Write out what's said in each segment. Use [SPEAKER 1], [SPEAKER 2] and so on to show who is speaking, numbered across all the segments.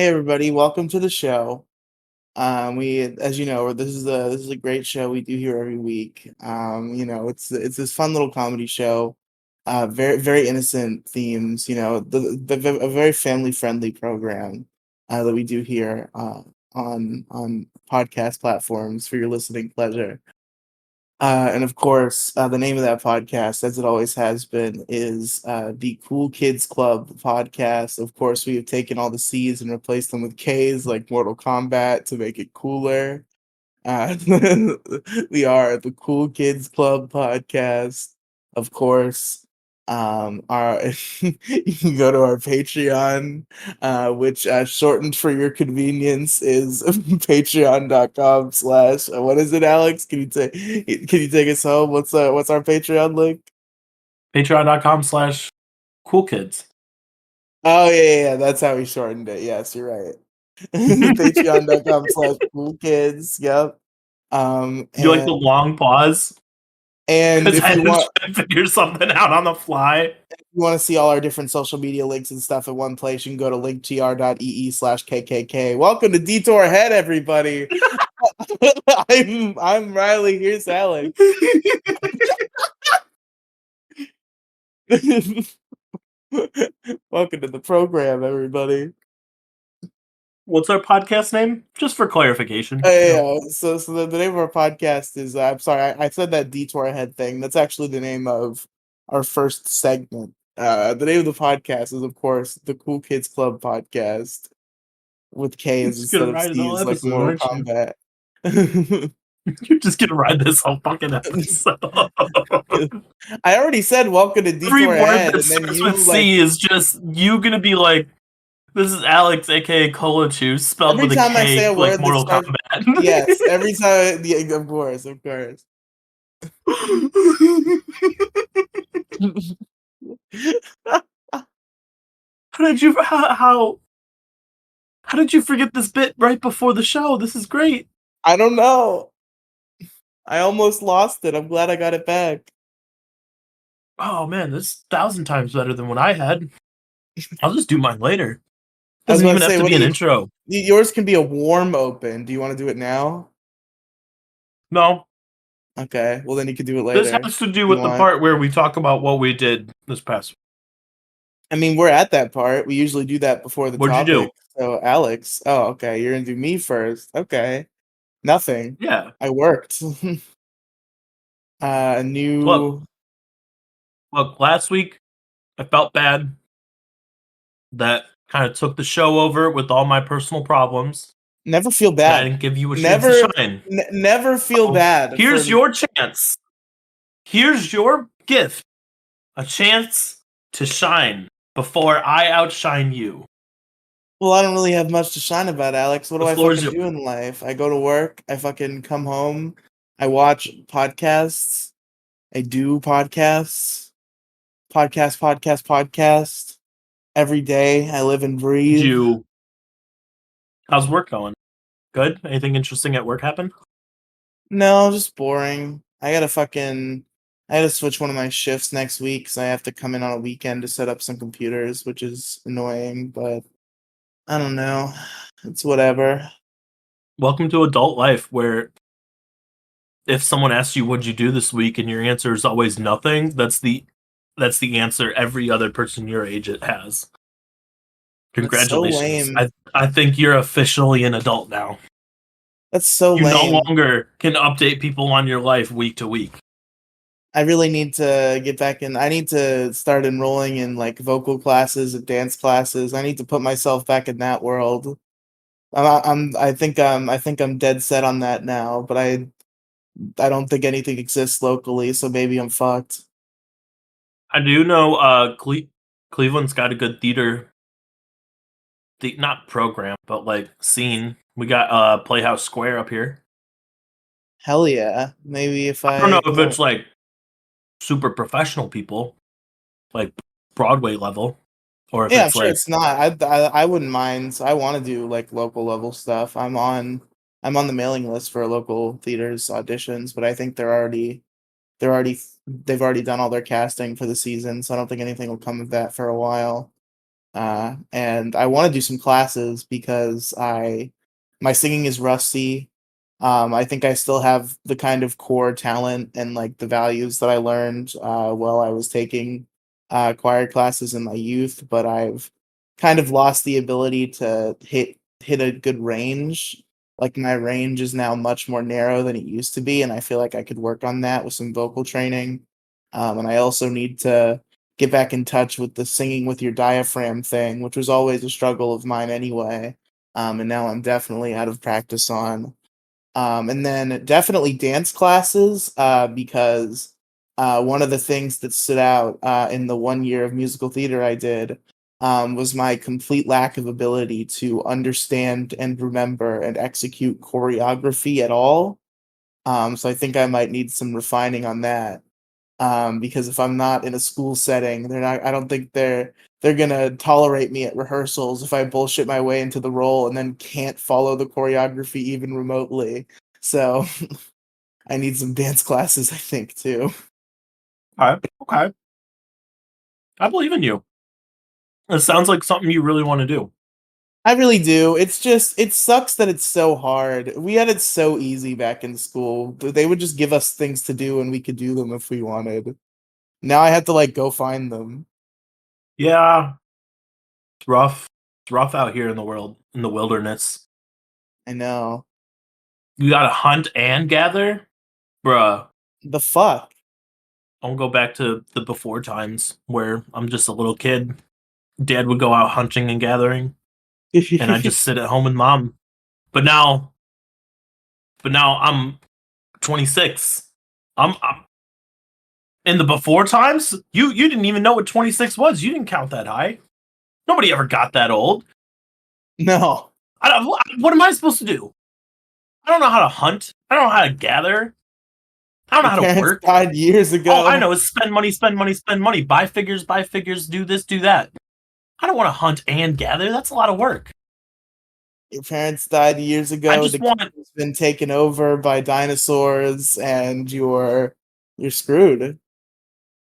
[SPEAKER 1] Hey everybody, welcome to the show. As you know, this is a great show we do here every week. It's this fun little comedy show, very innocent themes. A very family friendly program that we do here on podcast platforms for your listening pleasure. And of course, the name of that podcast, as it always has been, is the Cool Kids Club podcast. Of course, we have taken all the C's and replaced them with K's, like Mortal Kombat, to make it cooler. Uh, we are the Cool Kids Club podcast, of course. Our you can go to our Patreon, which shortened for your convenience is patreon.com/, what is it, Alex? Can you take us home? What's our Patreon link?
[SPEAKER 2] Patreon.com/cool kids.
[SPEAKER 1] Oh yeah, that's how we shortened it. Yes, you're right. Patreon.com/cool kids. Yep.
[SPEAKER 2] You like the
[SPEAKER 1] And
[SPEAKER 2] long pause?
[SPEAKER 1] and
[SPEAKER 2] Because
[SPEAKER 1] if
[SPEAKER 2] I
[SPEAKER 1] you
[SPEAKER 2] had to
[SPEAKER 1] want
[SPEAKER 2] try to figure something out on the fly.
[SPEAKER 1] you want to see all our different social media links and stuff in one place, you can go to linktr.ee/kkk. Welcome to Detour Head, everybody. I'm Riley. Here's Alex. Welcome to the program, everybody.
[SPEAKER 2] What's our podcast name? Just for clarification.
[SPEAKER 1] Yeah. So the name of our podcast is. I'm sorry, I said that Detour Head thing. That's actually the name of our first segment. The name of the podcast is, of course, the Cool Kids Club podcast with
[SPEAKER 2] You're
[SPEAKER 1] K's
[SPEAKER 2] just gonna
[SPEAKER 1] instead of
[SPEAKER 2] ride it all
[SPEAKER 1] C's, like
[SPEAKER 2] episode,
[SPEAKER 1] Mortal
[SPEAKER 2] aren't you?
[SPEAKER 1] Kombat.
[SPEAKER 2] You're just gonna ride this whole fucking episode.
[SPEAKER 1] I already said welcome to
[SPEAKER 2] Every
[SPEAKER 1] Detour
[SPEAKER 2] word
[SPEAKER 1] Head,
[SPEAKER 2] that
[SPEAKER 1] and then
[SPEAKER 2] starts with
[SPEAKER 1] you like
[SPEAKER 2] C is just you gonna be like, this is Alex, aka Colachu, spelled
[SPEAKER 1] every
[SPEAKER 2] with a
[SPEAKER 1] time I say
[SPEAKER 2] K,
[SPEAKER 1] a
[SPEAKER 2] like
[SPEAKER 1] word that
[SPEAKER 2] Mortal
[SPEAKER 1] starts.
[SPEAKER 2] Kombat.
[SPEAKER 1] Yes, every time. Yeah, of course, of course.
[SPEAKER 2] How did you forget this bit right before the show? This is great.
[SPEAKER 1] I don't know. I almost lost it. I'm glad I got it back.
[SPEAKER 2] Oh man, this is 1,000 times better than what I had. I'll just do mine later.
[SPEAKER 1] I was
[SPEAKER 2] Doesn't
[SPEAKER 1] about to
[SPEAKER 2] even have
[SPEAKER 1] say,
[SPEAKER 2] to
[SPEAKER 1] what
[SPEAKER 2] be
[SPEAKER 1] do
[SPEAKER 2] an
[SPEAKER 1] you?
[SPEAKER 2] intro.
[SPEAKER 1] Yours can be a warm open. Do you want to do it now?
[SPEAKER 2] No,
[SPEAKER 1] Okay. Well, then you can do it
[SPEAKER 2] this
[SPEAKER 1] later
[SPEAKER 2] has to do
[SPEAKER 1] if you
[SPEAKER 2] with the
[SPEAKER 1] want.
[SPEAKER 2] part where we talk about what we did this past week.
[SPEAKER 1] I mean, we're at that part. We usually do that before the
[SPEAKER 2] What'd you do?
[SPEAKER 1] topic. So, Alex. Oh, okay. You're gonna do me first. Okay. Nothing.
[SPEAKER 2] Yeah.
[SPEAKER 1] I worked.
[SPEAKER 2] Look,
[SPEAKER 1] New.
[SPEAKER 2] last week I felt bad that kind of took the show over with all my personal problems,
[SPEAKER 1] Never feel
[SPEAKER 2] and I
[SPEAKER 1] bad.
[SPEAKER 2] didn't give you a chance to
[SPEAKER 1] Never,
[SPEAKER 2] shine.
[SPEAKER 1] never feel
[SPEAKER 2] So
[SPEAKER 1] bad for.
[SPEAKER 2] here's your chance. Here's your gift. A chance to shine before I outshine you.
[SPEAKER 1] Well, I don't really have much to shine about, Alex. What do
[SPEAKER 2] The
[SPEAKER 1] I
[SPEAKER 2] floor is
[SPEAKER 1] fucking
[SPEAKER 2] yours.
[SPEAKER 1] do in life? I go to work. I fucking come home. I watch podcasts. I do podcasts. Podcast. Every day. I live and breathe.
[SPEAKER 2] You. How's work going? Good? Anything interesting at work happen?
[SPEAKER 1] No, just boring. I gotta switch one of my shifts next week because I have to come in on a weekend to set up some computers, which is annoying, but I don't know. It's whatever.
[SPEAKER 2] Welcome to adult life where if someone asks you what'd you do this week and your answer is always nothing, that's the answer every other person your age has.
[SPEAKER 1] That's so
[SPEAKER 2] Congratulations.
[SPEAKER 1] lame.
[SPEAKER 2] I think you're officially an adult now.
[SPEAKER 1] That's so
[SPEAKER 2] You no
[SPEAKER 1] lame.
[SPEAKER 2] longer can update people on your life week to week.
[SPEAKER 1] I really need to get back in. I need to start enrolling in like vocal classes and dance classes. I need to put myself back in that world. I think I'm dead set on that now, but I don't think anything exists locally, so maybe I'm fucked.
[SPEAKER 2] I do know Cleveland's got a good theater not program, but like scene. We got Playhouse Square up here.
[SPEAKER 1] Hell yeah. Maybe if
[SPEAKER 2] I don't know
[SPEAKER 1] I
[SPEAKER 2] if
[SPEAKER 1] come.
[SPEAKER 2] it's like super professional people, like Broadway level, or if
[SPEAKER 1] Yeah, I'm
[SPEAKER 2] it's
[SPEAKER 1] sure
[SPEAKER 2] like
[SPEAKER 1] it's not. I wouldn't mind. I want to do like local level stuff. I'm on the mailing list for local theaters auditions, but I think they've already done all their casting for the season, so I don't think anything will come of that for a while. And I want to do some classes because I my singing is rusty. I think I still have the kind of core talent and like the values that I learned while I was taking choir classes in my youth, but I've kind of lost the ability to hit a good range. Like my range is now much more narrow than it used to be, and I feel like I could work on that with some vocal training. And I also need to get back in touch with the singing with your diaphragm thing, which was always a struggle of mine anyway. And now I'm definitely out of practice on. And then definitely dance classes, because one of the things that stood out in the 1 year of musical theater I did was my complete lack of ability to understand and remember and execute choreography at all. So I think I might need some refining on that. Because if I'm not in a school setting, they're not. I don't think they're gonna tolerate me at rehearsals if I bullshit my way into the role and then can't follow the choreography even remotely. So I need some dance classes, I think, too.
[SPEAKER 2] Okay, okay. I believe in you. It sounds like something you really want to do.
[SPEAKER 1] I really do. It's just it sucks that it's so hard. We had it so easy back in school. They would just give us things to do and we could do them if we wanted. Now I have to like go find them.
[SPEAKER 2] Yeah, it's rough. It's rough out here in the world, in the wilderness.
[SPEAKER 1] I know.
[SPEAKER 2] You gotta hunt and gather? Bruh.
[SPEAKER 1] The fuck?
[SPEAKER 2] I'll go back to the before times where I'm just a little kid. Dad would go out hunting and gathering, and I just sit at home with mom. But now, but now I'm 26. I'm in the before times. You didn't even know what 26 was. You didn't count that high. Nobody ever got that old.
[SPEAKER 1] No.
[SPEAKER 2] What am I supposed to do? I don't know how to hunt. I don't know how to gather. I don't know
[SPEAKER 1] Your
[SPEAKER 2] how to
[SPEAKER 1] parents
[SPEAKER 2] work.
[SPEAKER 1] died years
[SPEAKER 2] All I
[SPEAKER 1] ago.
[SPEAKER 2] know is spend money, spend money, spend money. Buy figures, do this, do that. I don't want to hunt and gather. That's a lot of work.
[SPEAKER 1] Your parents died years
[SPEAKER 2] I
[SPEAKER 1] ago.
[SPEAKER 2] just
[SPEAKER 1] The
[SPEAKER 2] want
[SPEAKER 1] kingdom's been taken over by dinosaurs, and you're screwed.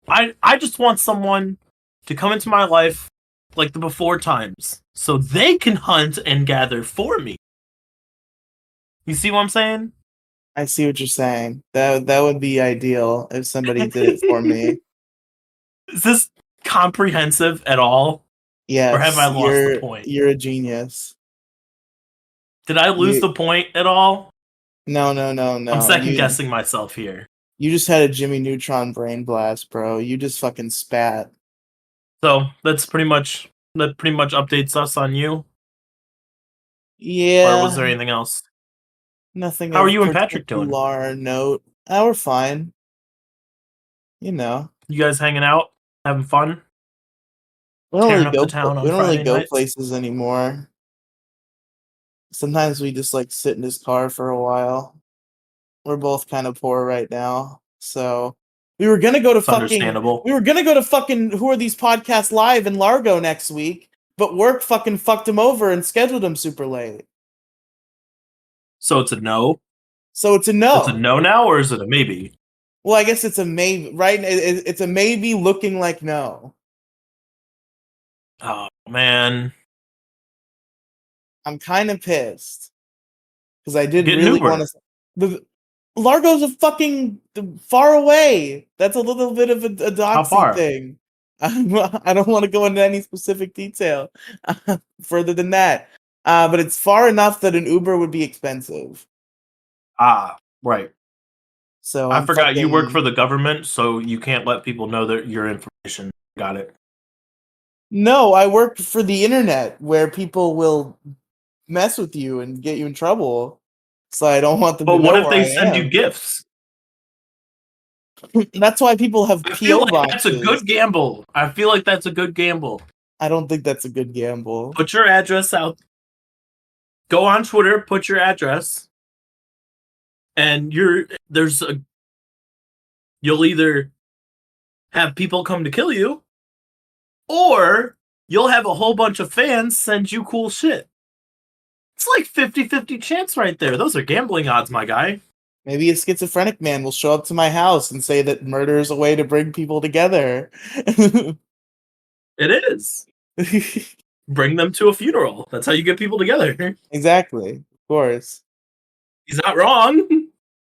[SPEAKER 2] I just want someone to come into my life like the before times so they can hunt and gather for me. You see what I'm saying?
[SPEAKER 1] I see what you're saying. That would be ideal if somebody did it for me.
[SPEAKER 2] Is this comprehensive at all? Or have
[SPEAKER 1] Yes,
[SPEAKER 2] I lost the point?
[SPEAKER 1] you're a genius.
[SPEAKER 2] Did I lose
[SPEAKER 1] You
[SPEAKER 2] the point at all?
[SPEAKER 1] no no no
[SPEAKER 2] I'm
[SPEAKER 1] no.
[SPEAKER 2] second guessing myself here.
[SPEAKER 1] You just had a Jimmy Neutron brain blast, bro. You just fucking spat.
[SPEAKER 2] So that pretty much updates us on you. Or was
[SPEAKER 1] Yeah,
[SPEAKER 2] there anything else?
[SPEAKER 1] nothing
[SPEAKER 2] How are
[SPEAKER 1] of
[SPEAKER 2] you and Patrick doing?
[SPEAKER 1] particular note. We're fine. You know.
[SPEAKER 2] You guys hanging out, having fun,
[SPEAKER 1] We don't
[SPEAKER 2] tearing
[SPEAKER 1] really
[SPEAKER 2] up the town
[SPEAKER 1] we
[SPEAKER 2] on
[SPEAKER 1] don't really
[SPEAKER 2] Friday
[SPEAKER 1] go
[SPEAKER 2] nights?
[SPEAKER 1] places anymore. Sometimes we just like sit in his car for a while. We're both kind of poor right now. So we were gonna go to
[SPEAKER 2] It's understandable.
[SPEAKER 1] fucking Who Are These Podcasts Live in Largo next week, but work fucking fucked him over and scheduled him super late.
[SPEAKER 2] So it's a no.
[SPEAKER 1] So it's a
[SPEAKER 2] It's a
[SPEAKER 1] no.
[SPEAKER 2] no now, or is it a maybe?
[SPEAKER 1] Well, I guess it's a maybe, right? It's a maybe looking like no.
[SPEAKER 2] Oh man,
[SPEAKER 1] I'm kind of pissed because I did
[SPEAKER 2] get an
[SPEAKER 1] really want
[SPEAKER 2] Uber.
[SPEAKER 1] to. The Largo's a fucking far away. That's a little bit of a
[SPEAKER 2] How
[SPEAKER 1] doxy
[SPEAKER 2] far?
[SPEAKER 1] thing. I don't want to go into any specific detail further than that. But it's far enough that an Uber would be expensive.
[SPEAKER 2] Ah, right.
[SPEAKER 1] So
[SPEAKER 2] I
[SPEAKER 1] I'm
[SPEAKER 2] forgot you work for
[SPEAKER 1] fucking
[SPEAKER 2] the government, so you can't let people know that your information. Got it.
[SPEAKER 1] no. I work for the internet where people will mess with you and get you in trouble. So I don't want them to
[SPEAKER 2] But what
[SPEAKER 1] know
[SPEAKER 2] if
[SPEAKER 1] where
[SPEAKER 2] they
[SPEAKER 1] I
[SPEAKER 2] send you
[SPEAKER 1] am.
[SPEAKER 2] gifts?
[SPEAKER 1] That's why people have
[SPEAKER 2] I feel
[SPEAKER 1] PO
[SPEAKER 2] like that's a
[SPEAKER 1] boxes.
[SPEAKER 2] good gamble. I feel like that's a good gamble.
[SPEAKER 1] I don't think that's a good gamble.
[SPEAKER 2] Put your address out. Go on Twitter, put your address, and you'll either have people come to kill you, or you'll have a whole bunch of fans send you cool shit. It's like 50-50 chance right there. Those are gambling odds, my guy.
[SPEAKER 1] Maybe a schizophrenic man will show up to my house and say that murder is a way to bring people together.
[SPEAKER 2] It is. Bring them to a funeral. That's how you get people together.
[SPEAKER 1] Exactly. Of course.
[SPEAKER 2] He's not wrong.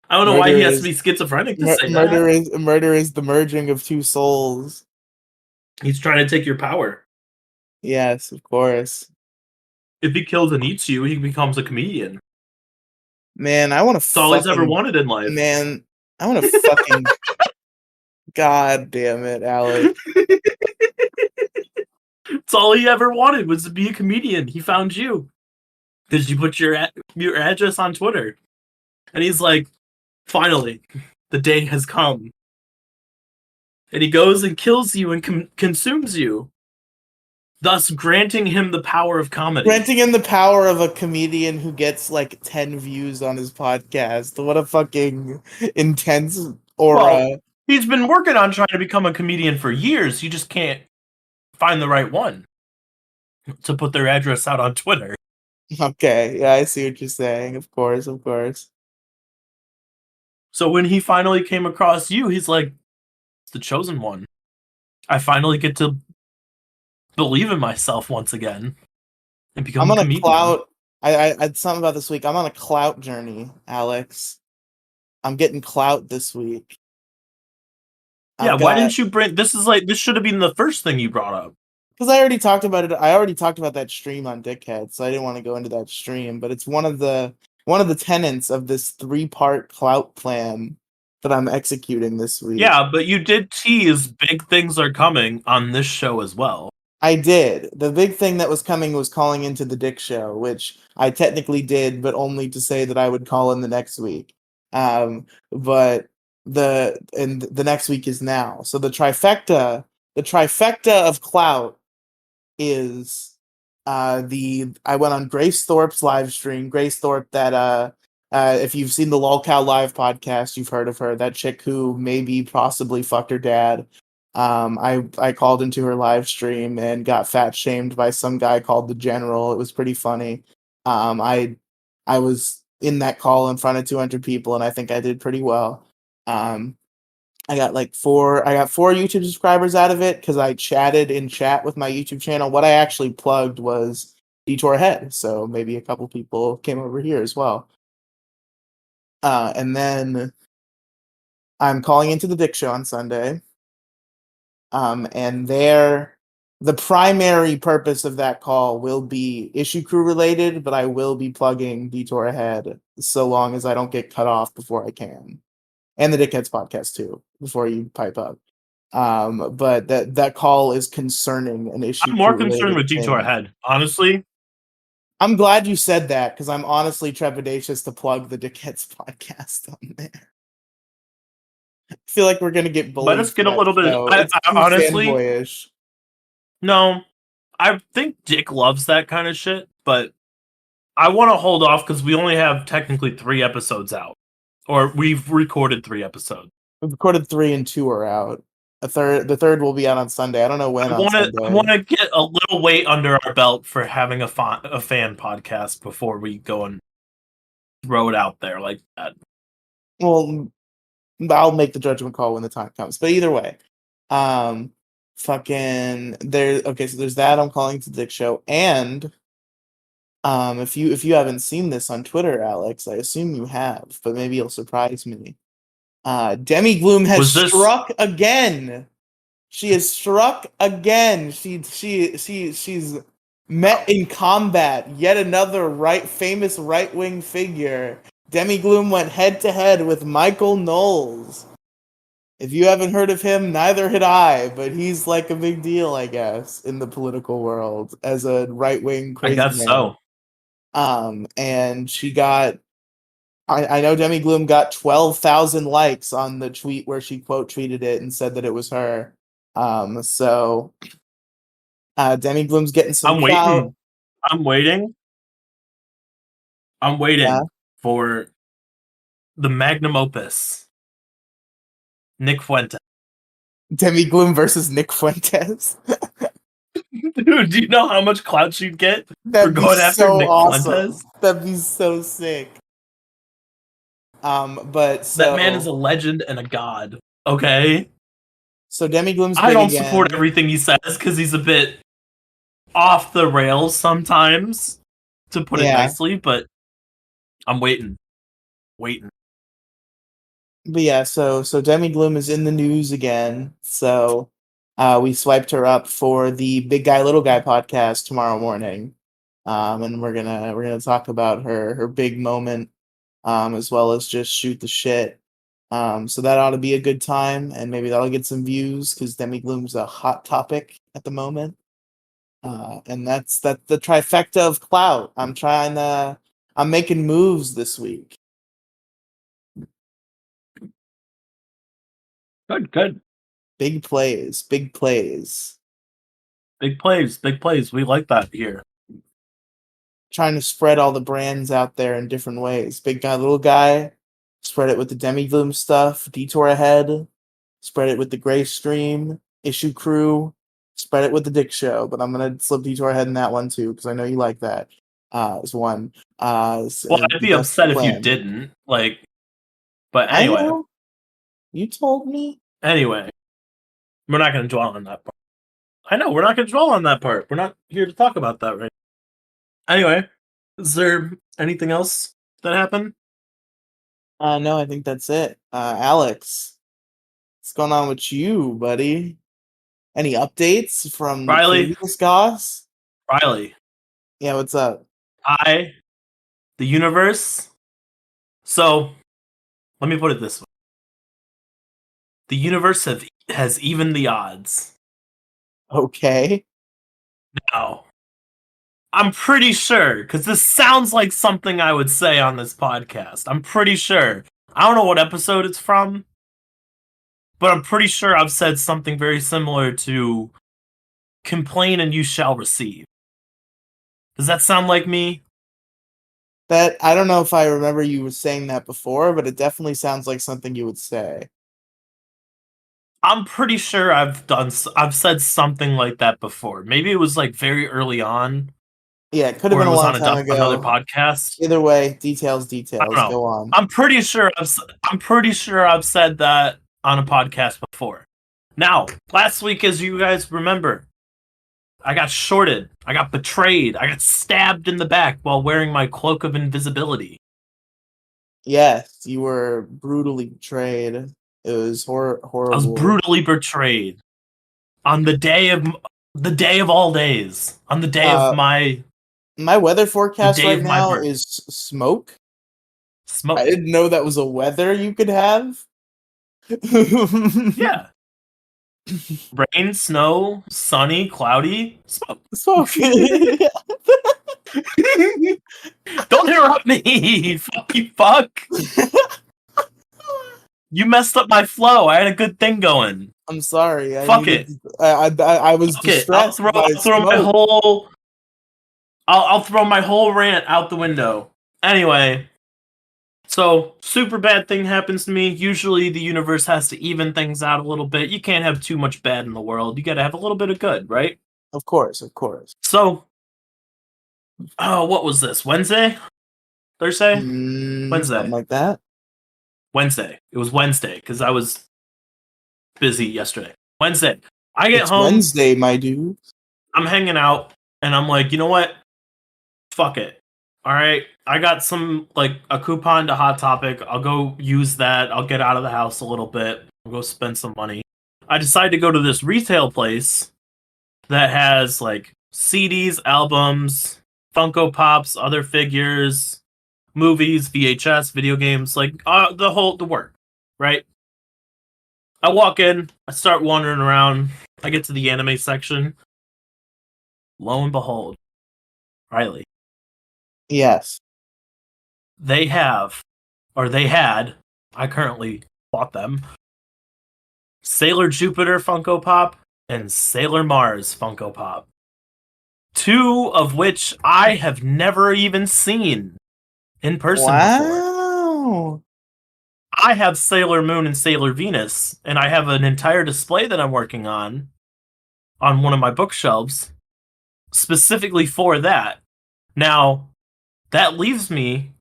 [SPEAKER 2] I don't know why
[SPEAKER 1] Murder
[SPEAKER 2] he has to
[SPEAKER 1] is
[SPEAKER 2] be schizophrenic to say that.
[SPEAKER 1] murder is the merging of two souls.
[SPEAKER 2] He's trying to take your power.
[SPEAKER 1] Yes, of course.
[SPEAKER 2] If he kills and eats you, he becomes a comedian.
[SPEAKER 1] Man, I want to
[SPEAKER 2] It's all he's ever
[SPEAKER 1] fucking
[SPEAKER 2] wanted in life.
[SPEAKER 1] man. I want to fucking God damn it, Alex.
[SPEAKER 2] It's all he ever wanted was to be a comedian. He found you because you put your address on Twitter, and he's like, "Finally, the day has come." And he goes and kills you and consumes you, thus granting him the power of comedy.
[SPEAKER 1] Granting him the power of a comedian who gets like 10 views on his podcast. What a fucking intense
[SPEAKER 2] Well,
[SPEAKER 1] aura.
[SPEAKER 2] he's been working on trying to become a comedian for years. You just can't find the right one to put their address out on Twitter.
[SPEAKER 1] Okay, yeah, I see what you're saying. Of course, of course.
[SPEAKER 2] So when he finally came across you, he's like, "It's the chosen one. I finally get to believe in myself once again and
[SPEAKER 1] I'm
[SPEAKER 2] become a
[SPEAKER 1] on a
[SPEAKER 2] comedian."
[SPEAKER 1] clout. I had something about this week. I'm on a clout journey, Alex. I'm getting clout this week.
[SPEAKER 2] Yeah,
[SPEAKER 1] I've
[SPEAKER 2] why
[SPEAKER 1] got
[SPEAKER 2] didn't you bring this should have been the first thing you brought up.
[SPEAKER 1] because I already talked about it. I already talked about that stream on Dickhead, so I didn't want to go into that stream. But it's one of the tenets of this 3-part clout plan that I'm executing this week.
[SPEAKER 2] Yeah, but you did tease big things are coming on this show as well.
[SPEAKER 1] I did. The big thing that was coming was calling into the Dick Show, which I technically did, but only to say that I would call in the next week. But the next week is now. So the trifecta of clout is the I went on Grace Thorpe's live stream. Grace Thorpe, that if you've seen the Lolcow Live podcast, you've heard of her. That chick who maybe possibly fucked her dad. I called into her live stream and got fat shamed by some guy called the General. It was pretty funny. Um, I I was in that call in front of 200 people, and I think I did pretty well. Um, I got 4 YouTube subscribers out of it because I chatted in chat with my YouTube channel. What I actually plugged was Detour Ahead, so maybe a couple people came over here as well. And then I'm calling into the Dick Show on Sunday. And the primary purpose of that call will be issue crew related, but I will be plugging Detour Ahead so long as I don't get cut off before I can. And the Dickheads podcast too, before you pipe up. But that call is concerning an issue
[SPEAKER 2] I'm more
[SPEAKER 1] crew
[SPEAKER 2] concerned
[SPEAKER 1] related
[SPEAKER 2] with Detour
[SPEAKER 1] thing.
[SPEAKER 2] Ahead. Honestly,
[SPEAKER 1] I'm glad you said that because I'm honestly trepidatious to plug the Dickheads podcast on there. I feel like we're gonna get
[SPEAKER 2] let
[SPEAKER 1] bullied
[SPEAKER 2] us
[SPEAKER 1] for
[SPEAKER 2] get a
[SPEAKER 1] that
[SPEAKER 2] little bit.
[SPEAKER 1] show. It's
[SPEAKER 2] I
[SPEAKER 1] too
[SPEAKER 2] honestly,
[SPEAKER 1] fanboyish.
[SPEAKER 2] no, I think Dick loves that kind of shit, but I want to hold off because we only have technically 3 episodes out, or we've recorded 3 episodes.
[SPEAKER 1] We've recorded 3 and 2 are out. The third will be out on Sunday. I don't know when on
[SPEAKER 2] I
[SPEAKER 1] Sunday.
[SPEAKER 2] want to get a little weight under our belt for having a fan podcast before we go and throw it out there like that.
[SPEAKER 1] Well, I'll make the judgment call when the time comes. But either way, um, fucking there. Okay, so there's that. I'm calling to the Dick Show, and if you haven't seen this on Twitter, Alex, I assume you have, but maybe you'll surprise me. Demi Gloom has
[SPEAKER 2] Was this
[SPEAKER 1] struck again. She has struck again. She's met in combat. Yet another famous right wing figure. Demi Gloom went head to head with Michael Knowles. If you haven't heard of him, neither had I, but he's like a big deal, I guess, in the political world as a right wing
[SPEAKER 2] I
[SPEAKER 1] crazy
[SPEAKER 2] guess
[SPEAKER 1] man.
[SPEAKER 2] so.
[SPEAKER 1] And she got I know Demi Gloom got 12,000 likes on the tweet where she quote tweeted it and said that it was her. So Demi Gloom's getting some
[SPEAKER 2] I'm
[SPEAKER 1] clout.
[SPEAKER 2] waiting. I'm waiting. I'm
[SPEAKER 1] Yeah.
[SPEAKER 2] waiting for the magnum opus. Nick Fuentes.
[SPEAKER 1] Demi Gloom versus Nick Fuentes.
[SPEAKER 2] Dude, do you know how much clout she'd get for
[SPEAKER 1] That'd be
[SPEAKER 2] going after
[SPEAKER 1] so
[SPEAKER 2] Nick
[SPEAKER 1] awesome.
[SPEAKER 2] Fuentes?
[SPEAKER 1] That'd be so sick. But
[SPEAKER 2] That man is a legend and a god. Okay?
[SPEAKER 1] so Demi Gloom's
[SPEAKER 2] I
[SPEAKER 1] big
[SPEAKER 2] don't support
[SPEAKER 1] again.
[SPEAKER 2] everything he says because he's a bit off the rails sometimes, to put it
[SPEAKER 1] Yeah.
[SPEAKER 2] nicely, but I'm waiting.
[SPEAKER 1] But yeah, so Demi Gloom is in the news again. So we swiped her up for the Big Guy Little Guy podcast tomorrow morning. And we're gonna talk about her big moment, as well as just shoot the shit. So that ought to be a good time, and maybe that'll get some views because Demi Gloom's a hot topic at the moment. And that's the trifecta of clout. I'm making moves this week.
[SPEAKER 2] Good, good.
[SPEAKER 1] Big plays, big plays.
[SPEAKER 2] Big plays, big plays. We like that here.
[SPEAKER 1] Trying to spread all the brands out there in different ways. Big guy, little guy. Spread it with the Demi Gloom stuff. Detour ahead. Spread it with the Gray Stream. Issue Crew. Spread it with the Dick Show. But I'm gonna slip Detour ahead in that one too because I know you like that. Is one.
[SPEAKER 2] Well, I'd be
[SPEAKER 1] That's the
[SPEAKER 2] upset if you
[SPEAKER 1] plan.
[SPEAKER 2] didn't. Like, but
[SPEAKER 1] I
[SPEAKER 2] anyway,
[SPEAKER 1] know. You told me.
[SPEAKER 2] anyway, we're not going to dwell on that part. I know we're not going to dwell on that part. We're not here to talk about that right. Anyway, is there anything else that happened?
[SPEAKER 1] No, I think that's it. Alex, what's going on with you, buddy? Any updates from the
[SPEAKER 2] Riely,
[SPEAKER 1] previous goss?
[SPEAKER 2] Riely,
[SPEAKER 1] Yeah, what's up?
[SPEAKER 2] I, the universe. So let me put it this way: the universe has evened the odds.
[SPEAKER 1] Okay.
[SPEAKER 2] Now, I'm pretty sure because this sounds like something I would say on this podcast. I'm pretty sure. I don't know what episode it's from, but I'm pretty sure I've said something very similar to "complain and you shall receive." Does that sound like me?
[SPEAKER 1] That I don't know if I remember you were saying that before, but it definitely sounds like something you would say.
[SPEAKER 2] I'm pretty sure I've said something like that before. Maybe it was like very early on,
[SPEAKER 1] Yeah, it could have
[SPEAKER 2] or
[SPEAKER 1] been
[SPEAKER 2] it
[SPEAKER 1] a
[SPEAKER 2] was
[SPEAKER 1] long
[SPEAKER 2] on
[SPEAKER 1] time
[SPEAKER 2] another
[SPEAKER 1] ago.
[SPEAKER 2] podcast.
[SPEAKER 1] Either way, details,
[SPEAKER 2] I
[SPEAKER 1] details.
[SPEAKER 2] don't know.
[SPEAKER 1] Go on.
[SPEAKER 2] I'm pretty sure I've said that on a podcast before. Now, last week, as you guys remember, I got shorted. I got betrayed. I got stabbed in the back while wearing my cloak of invisibility.
[SPEAKER 1] Yes, you were brutally betrayed. It was
[SPEAKER 2] I was
[SPEAKER 1] horrible.
[SPEAKER 2] brutally betrayed on the day of all days, on the day of
[SPEAKER 1] Uh, my weather
[SPEAKER 2] the
[SPEAKER 1] forecast
[SPEAKER 2] day
[SPEAKER 1] right
[SPEAKER 2] of my
[SPEAKER 1] now
[SPEAKER 2] birth.
[SPEAKER 1] is smoke. I
[SPEAKER 2] Smoke.
[SPEAKER 1] didn't know that was a weather you could have.
[SPEAKER 2] Yeah. Rain, snow, sunny, cloudy, smoke.
[SPEAKER 1] Smoke.
[SPEAKER 2] Don't interrupt me. Fuck you, fuck. You messed up my flow. I had a good thing going.
[SPEAKER 1] I'm sorry. I
[SPEAKER 2] Fuck
[SPEAKER 1] needed.
[SPEAKER 2] it.
[SPEAKER 1] I was
[SPEAKER 2] Fuck it. I'll
[SPEAKER 1] distressed
[SPEAKER 2] throw
[SPEAKER 1] by
[SPEAKER 2] I'll throw my
[SPEAKER 1] smoke.
[SPEAKER 2] whole I'll throw my whole rant out the window. Anyway, so super bad thing happens to me. Usually the universe has to even things out a little bit. You can't have too much bad in the world. You got to have a little bit of good, right?
[SPEAKER 1] Of course, of course.
[SPEAKER 2] So, oh, what was this? Wednesday? Thursday?
[SPEAKER 1] Something
[SPEAKER 2] Wednesday.
[SPEAKER 1] like that.
[SPEAKER 2] Wednesday. It was Wednesday because I was busy yesterday. Wednesday. I get
[SPEAKER 1] It's
[SPEAKER 2] home,
[SPEAKER 1] Wednesday, my dude.
[SPEAKER 2] I'm hanging out, and I'm like, you know what? Fuck it. All right. I got some, like, a coupon to Hot Topic. I'll go use that. I'll get out of the house a little bit. I'll go spend some money. I decide to go to this retail place that has, like, CDs, albums, Funko Pops, other figures, movies, VHS, video games, like, the work, right? I walk in, I start wandering around, I get to the anime section. Lo and behold, Riely,
[SPEAKER 1] Yes.
[SPEAKER 2] they have, or they had, I currently bought them, Sailor Jupiter Funko Pop and Sailor Mars Funko Pop. Two of which I have never even seen in person before.
[SPEAKER 1] Wow.
[SPEAKER 2] I have Sailor Moon and Sailor Venus, and I have an entire display that I'm working on one of my bookshelves specifically for that. Now, that leaves me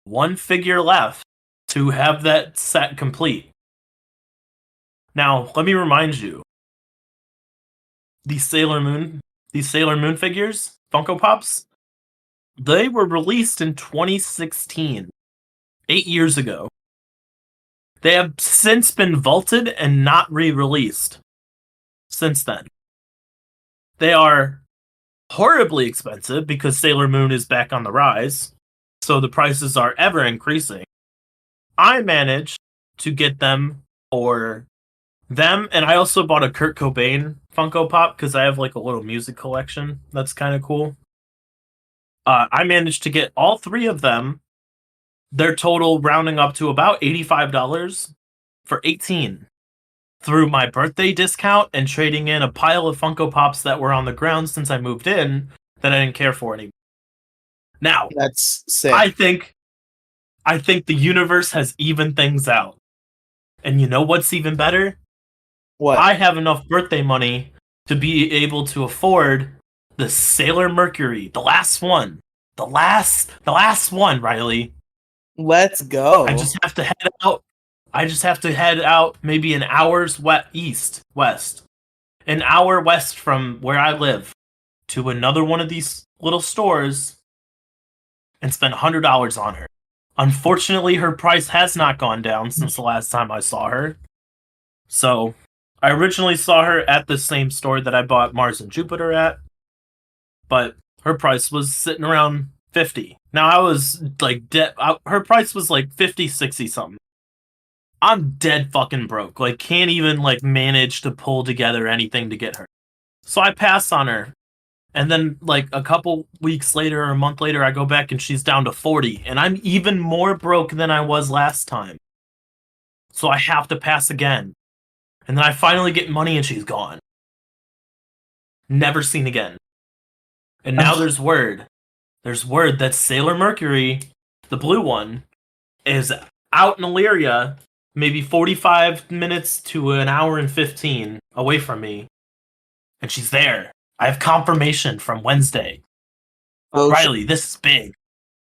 [SPEAKER 2] one figure left to have that set complete. Now, let me remind you, the Sailor Moon these Sailor Moon figures, Funko Pops, they were released in 2016, 8 years ago. They have since been vaulted and not re-released since then. They are horribly expensive because Sailor Moon is back on the rise, so the prices are ever increasing. I managed to get them for them, and I also bought a Kurt Cobain Funko Pop because I have like a little music collection that's kind of cool. I managed to get all three of them, their total rounding up to about $85 for 18 through my birthday discount and trading in a pile of Funko Pops that were on the ground since I moved in that I didn't care for anymore. Now,
[SPEAKER 1] That's
[SPEAKER 2] I
[SPEAKER 1] sick.
[SPEAKER 2] think I think the universe has evened things out. And you know what's even better?
[SPEAKER 1] What?
[SPEAKER 2] I have enough birthday money to be able to afford the Sailor Mercury, the last one. The last one, Riely.
[SPEAKER 1] Let's
[SPEAKER 2] I
[SPEAKER 1] go.
[SPEAKER 2] just have to head out. I just have to head out maybe an hour's west. An hour west from where I live to another one of these little stores and spend $100 on her. Unfortunately, her price has not gone down since the last time I saw her. So, I originally saw her at the same store that I bought Mars and Jupiter at, but her price was sitting around 50. Now I was like her price was like 50, 60 something. I'm dead fucking broke. Like can't even like manage to pull together anything to get her. So I pass on her. And then like a couple weeks later or a month later I go back and she's down to 40 and I'm even more broke than I was last time. So I have to pass again. And then I finally get money and she's gone. Never seen again. And now
[SPEAKER 1] Ugh,
[SPEAKER 2] there's word. There's word that Sailor Mercury, the blue one, is out in Illyria, maybe 45 minutes to an hour and 15 away from me. And she's there. I have confirmation from Wednesday.
[SPEAKER 1] oh shit.
[SPEAKER 2] Riely, this is big.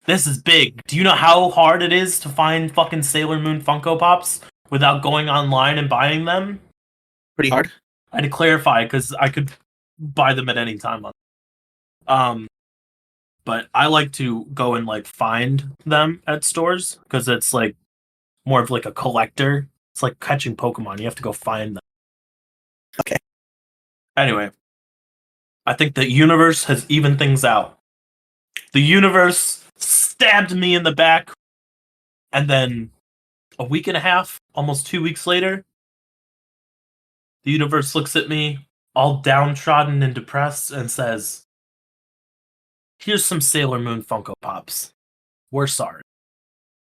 [SPEAKER 2] This is big. Do you know how hard it is to find fucking Sailor Moon Funko Pops without going online and buying them?
[SPEAKER 1] Pretty hard.
[SPEAKER 2] I had to clarify because I could buy them at any time. Um, but I like to go and like find them at stores because it's like more of like a collector. It's like catching Pokemon. You have to go find them.
[SPEAKER 1] Okay.
[SPEAKER 2] Anyway, I think the universe has evened things out. The universe stabbed me in the back, and then a week and a half, almost 2 weeks later, the universe looks at me all downtrodden and depressed and says, "Here's some Sailor Moon Funko Pops. We're sorry."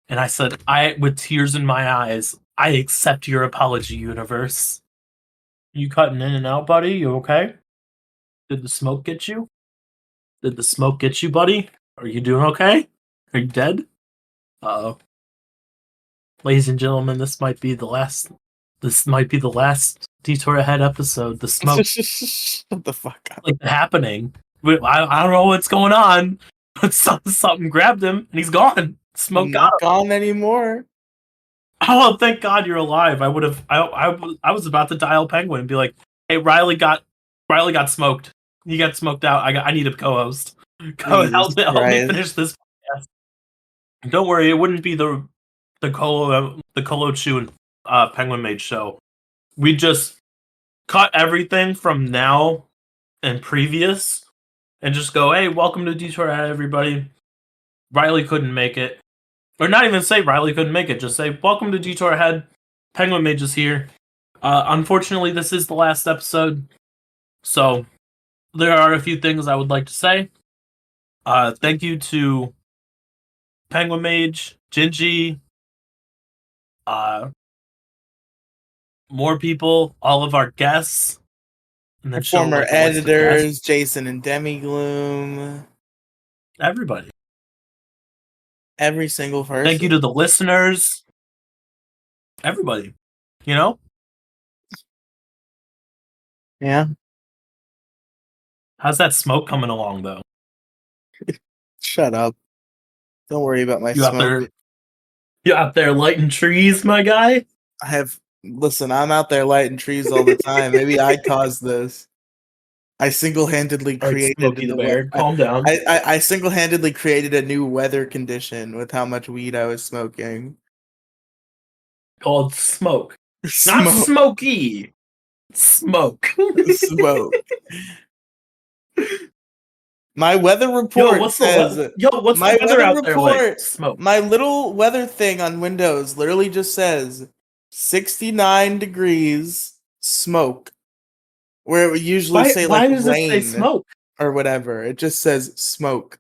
[SPEAKER 2] And I said, with tears in my eyes, I accept your apology, universe. You cutting in and out, buddy? You okay? Did the smoke get you? Did the smoke get you, buddy? Are you doing okay? Are you dead? Uh-oh. Ladies and gentlemen, this might be the last. This might be the last Detour Ahead episode. The smoke,
[SPEAKER 1] Shut the fuck up.
[SPEAKER 2] like happening. I don't know what's going on, but something grabbed him and he's gone. Smoke
[SPEAKER 1] I'm
[SPEAKER 2] got
[SPEAKER 1] not
[SPEAKER 2] him.
[SPEAKER 1] gone anymore.
[SPEAKER 2] Oh, thank God you're alive. I would have. I was about to dial Penguin and be like, "Hey, Riely got smoked. He got smoked out. I need a co-host.
[SPEAKER 1] Jesus
[SPEAKER 2] Help me
[SPEAKER 1] Christ.
[SPEAKER 2] finish this podcast." Don't worry, it wouldn't be the Colo Chew and Penguin Mage show. We just cut everything from now and previous, and just go, "Hey, welcome to Detour, everybody." Riely couldn't make it. Or not even say Riely couldn't make it, just say, "Welcome to Detour Ahead. Penguin Mage is here." Unfortunately, this is the last episode, so there are a few things I would like to say. Thank you to Penguin Mage, Gingy, uh, more people, all of our guests, and
[SPEAKER 1] Our
[SPEAKER 2] then show
[SPEAKER 1] former
[SPEAKER 2] like a list of guests.
[SPEAKER 1] editors, Jason and Demigloom.
[SPEAKER 2] Everybody.
[SPEAKER 1] Every single
[SPEAKER 2] Thank you
[SPEAKER 1] person.
[SPEAKER 2] to the listeners. Everybody. You know?
[SPEAKER 1] Yeah.
[SPEAKER 2] How's that smoke coming along though?
[SPEAKER 1] Shut up. Don't worry about my
[SPEAKER 2] You out
[SPEAKER 1] smoke.
[SPEAKER 2] there you out there lighting trees, my guy?
[SPEAKER 1] Listen, I'm out there lighting trees all the time. Maybe I caused this. I single-handedly
[SPEAKER 2] All right,
[SPEAKER 1] created
[SPEAKER 2] Smokey the
[SPEAKER 1] the
[SPEAKER 2] Bear, calm down.
[SPEAKER 1] I single-handedly created a new weather condition with how much weed I was smoking.
[SPEAKER 2] Called smoke, not
[SPEAKER 1] Smoke,
[SPEAKER 2] smoky. Smoke.
[SPEAKER 1] smoke. My weather
[SPEAKER 2] Yo,
[SPEAKER 1] report says
[SPEAKER 2] what's the
[SPEAKER 1] my
[SPEAKER 2] weather
[SPEAKER 1] weather
[SPEAKER 2] out there like?
[SPEAKER 1] report,
[SPEAKER 2] Smoke.
[SPEAKER 1] my little weather thing on Windows literally just says 69 degrees, smoke. Where it would usually say like
[SPEAKER 2] Why does it say
[SPEAKER 1] rain
[SPEAKER 2] smoke?
[SPEAKER 1] or whatever. It just says smoke.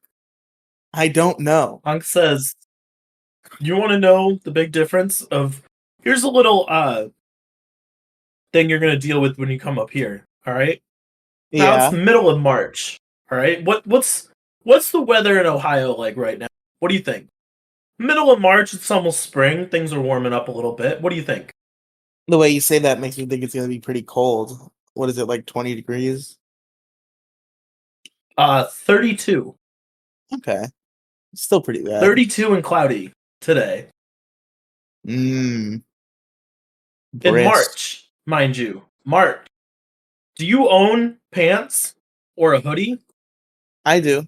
[SPEAKER 1] I don't know.
[SPEAKER 2] Hunk says, you want to know the big difference of here's a little thing you're gonna deal with when you come up here. All right. Now it's
[SPEAKER 1] Yeah.
[SPEAKER 2] the middle of March. All right. What's the weather in Ohio like right now? What do you think? Middle of March, it's almost spring. Things are warming up a little bit. What do you think?
[SPEAKER 1] The way you say that makes me think it's gonna be pretty cold. What is it, like 20 degrees?
[SPEAKER 2] 32.
[SPEAKER 1] Okay. Still pretty bad.
[SPEAKER 2] 32 and cloudy today.
[SPEAKER 1] Mmm.
[SPEAKER 2] In
[SPEAKER 1] Brisk.
[SPEAKER 2] March, mind you. March. Do you own pants or a hoodie?
[SPEAKER 1] I do.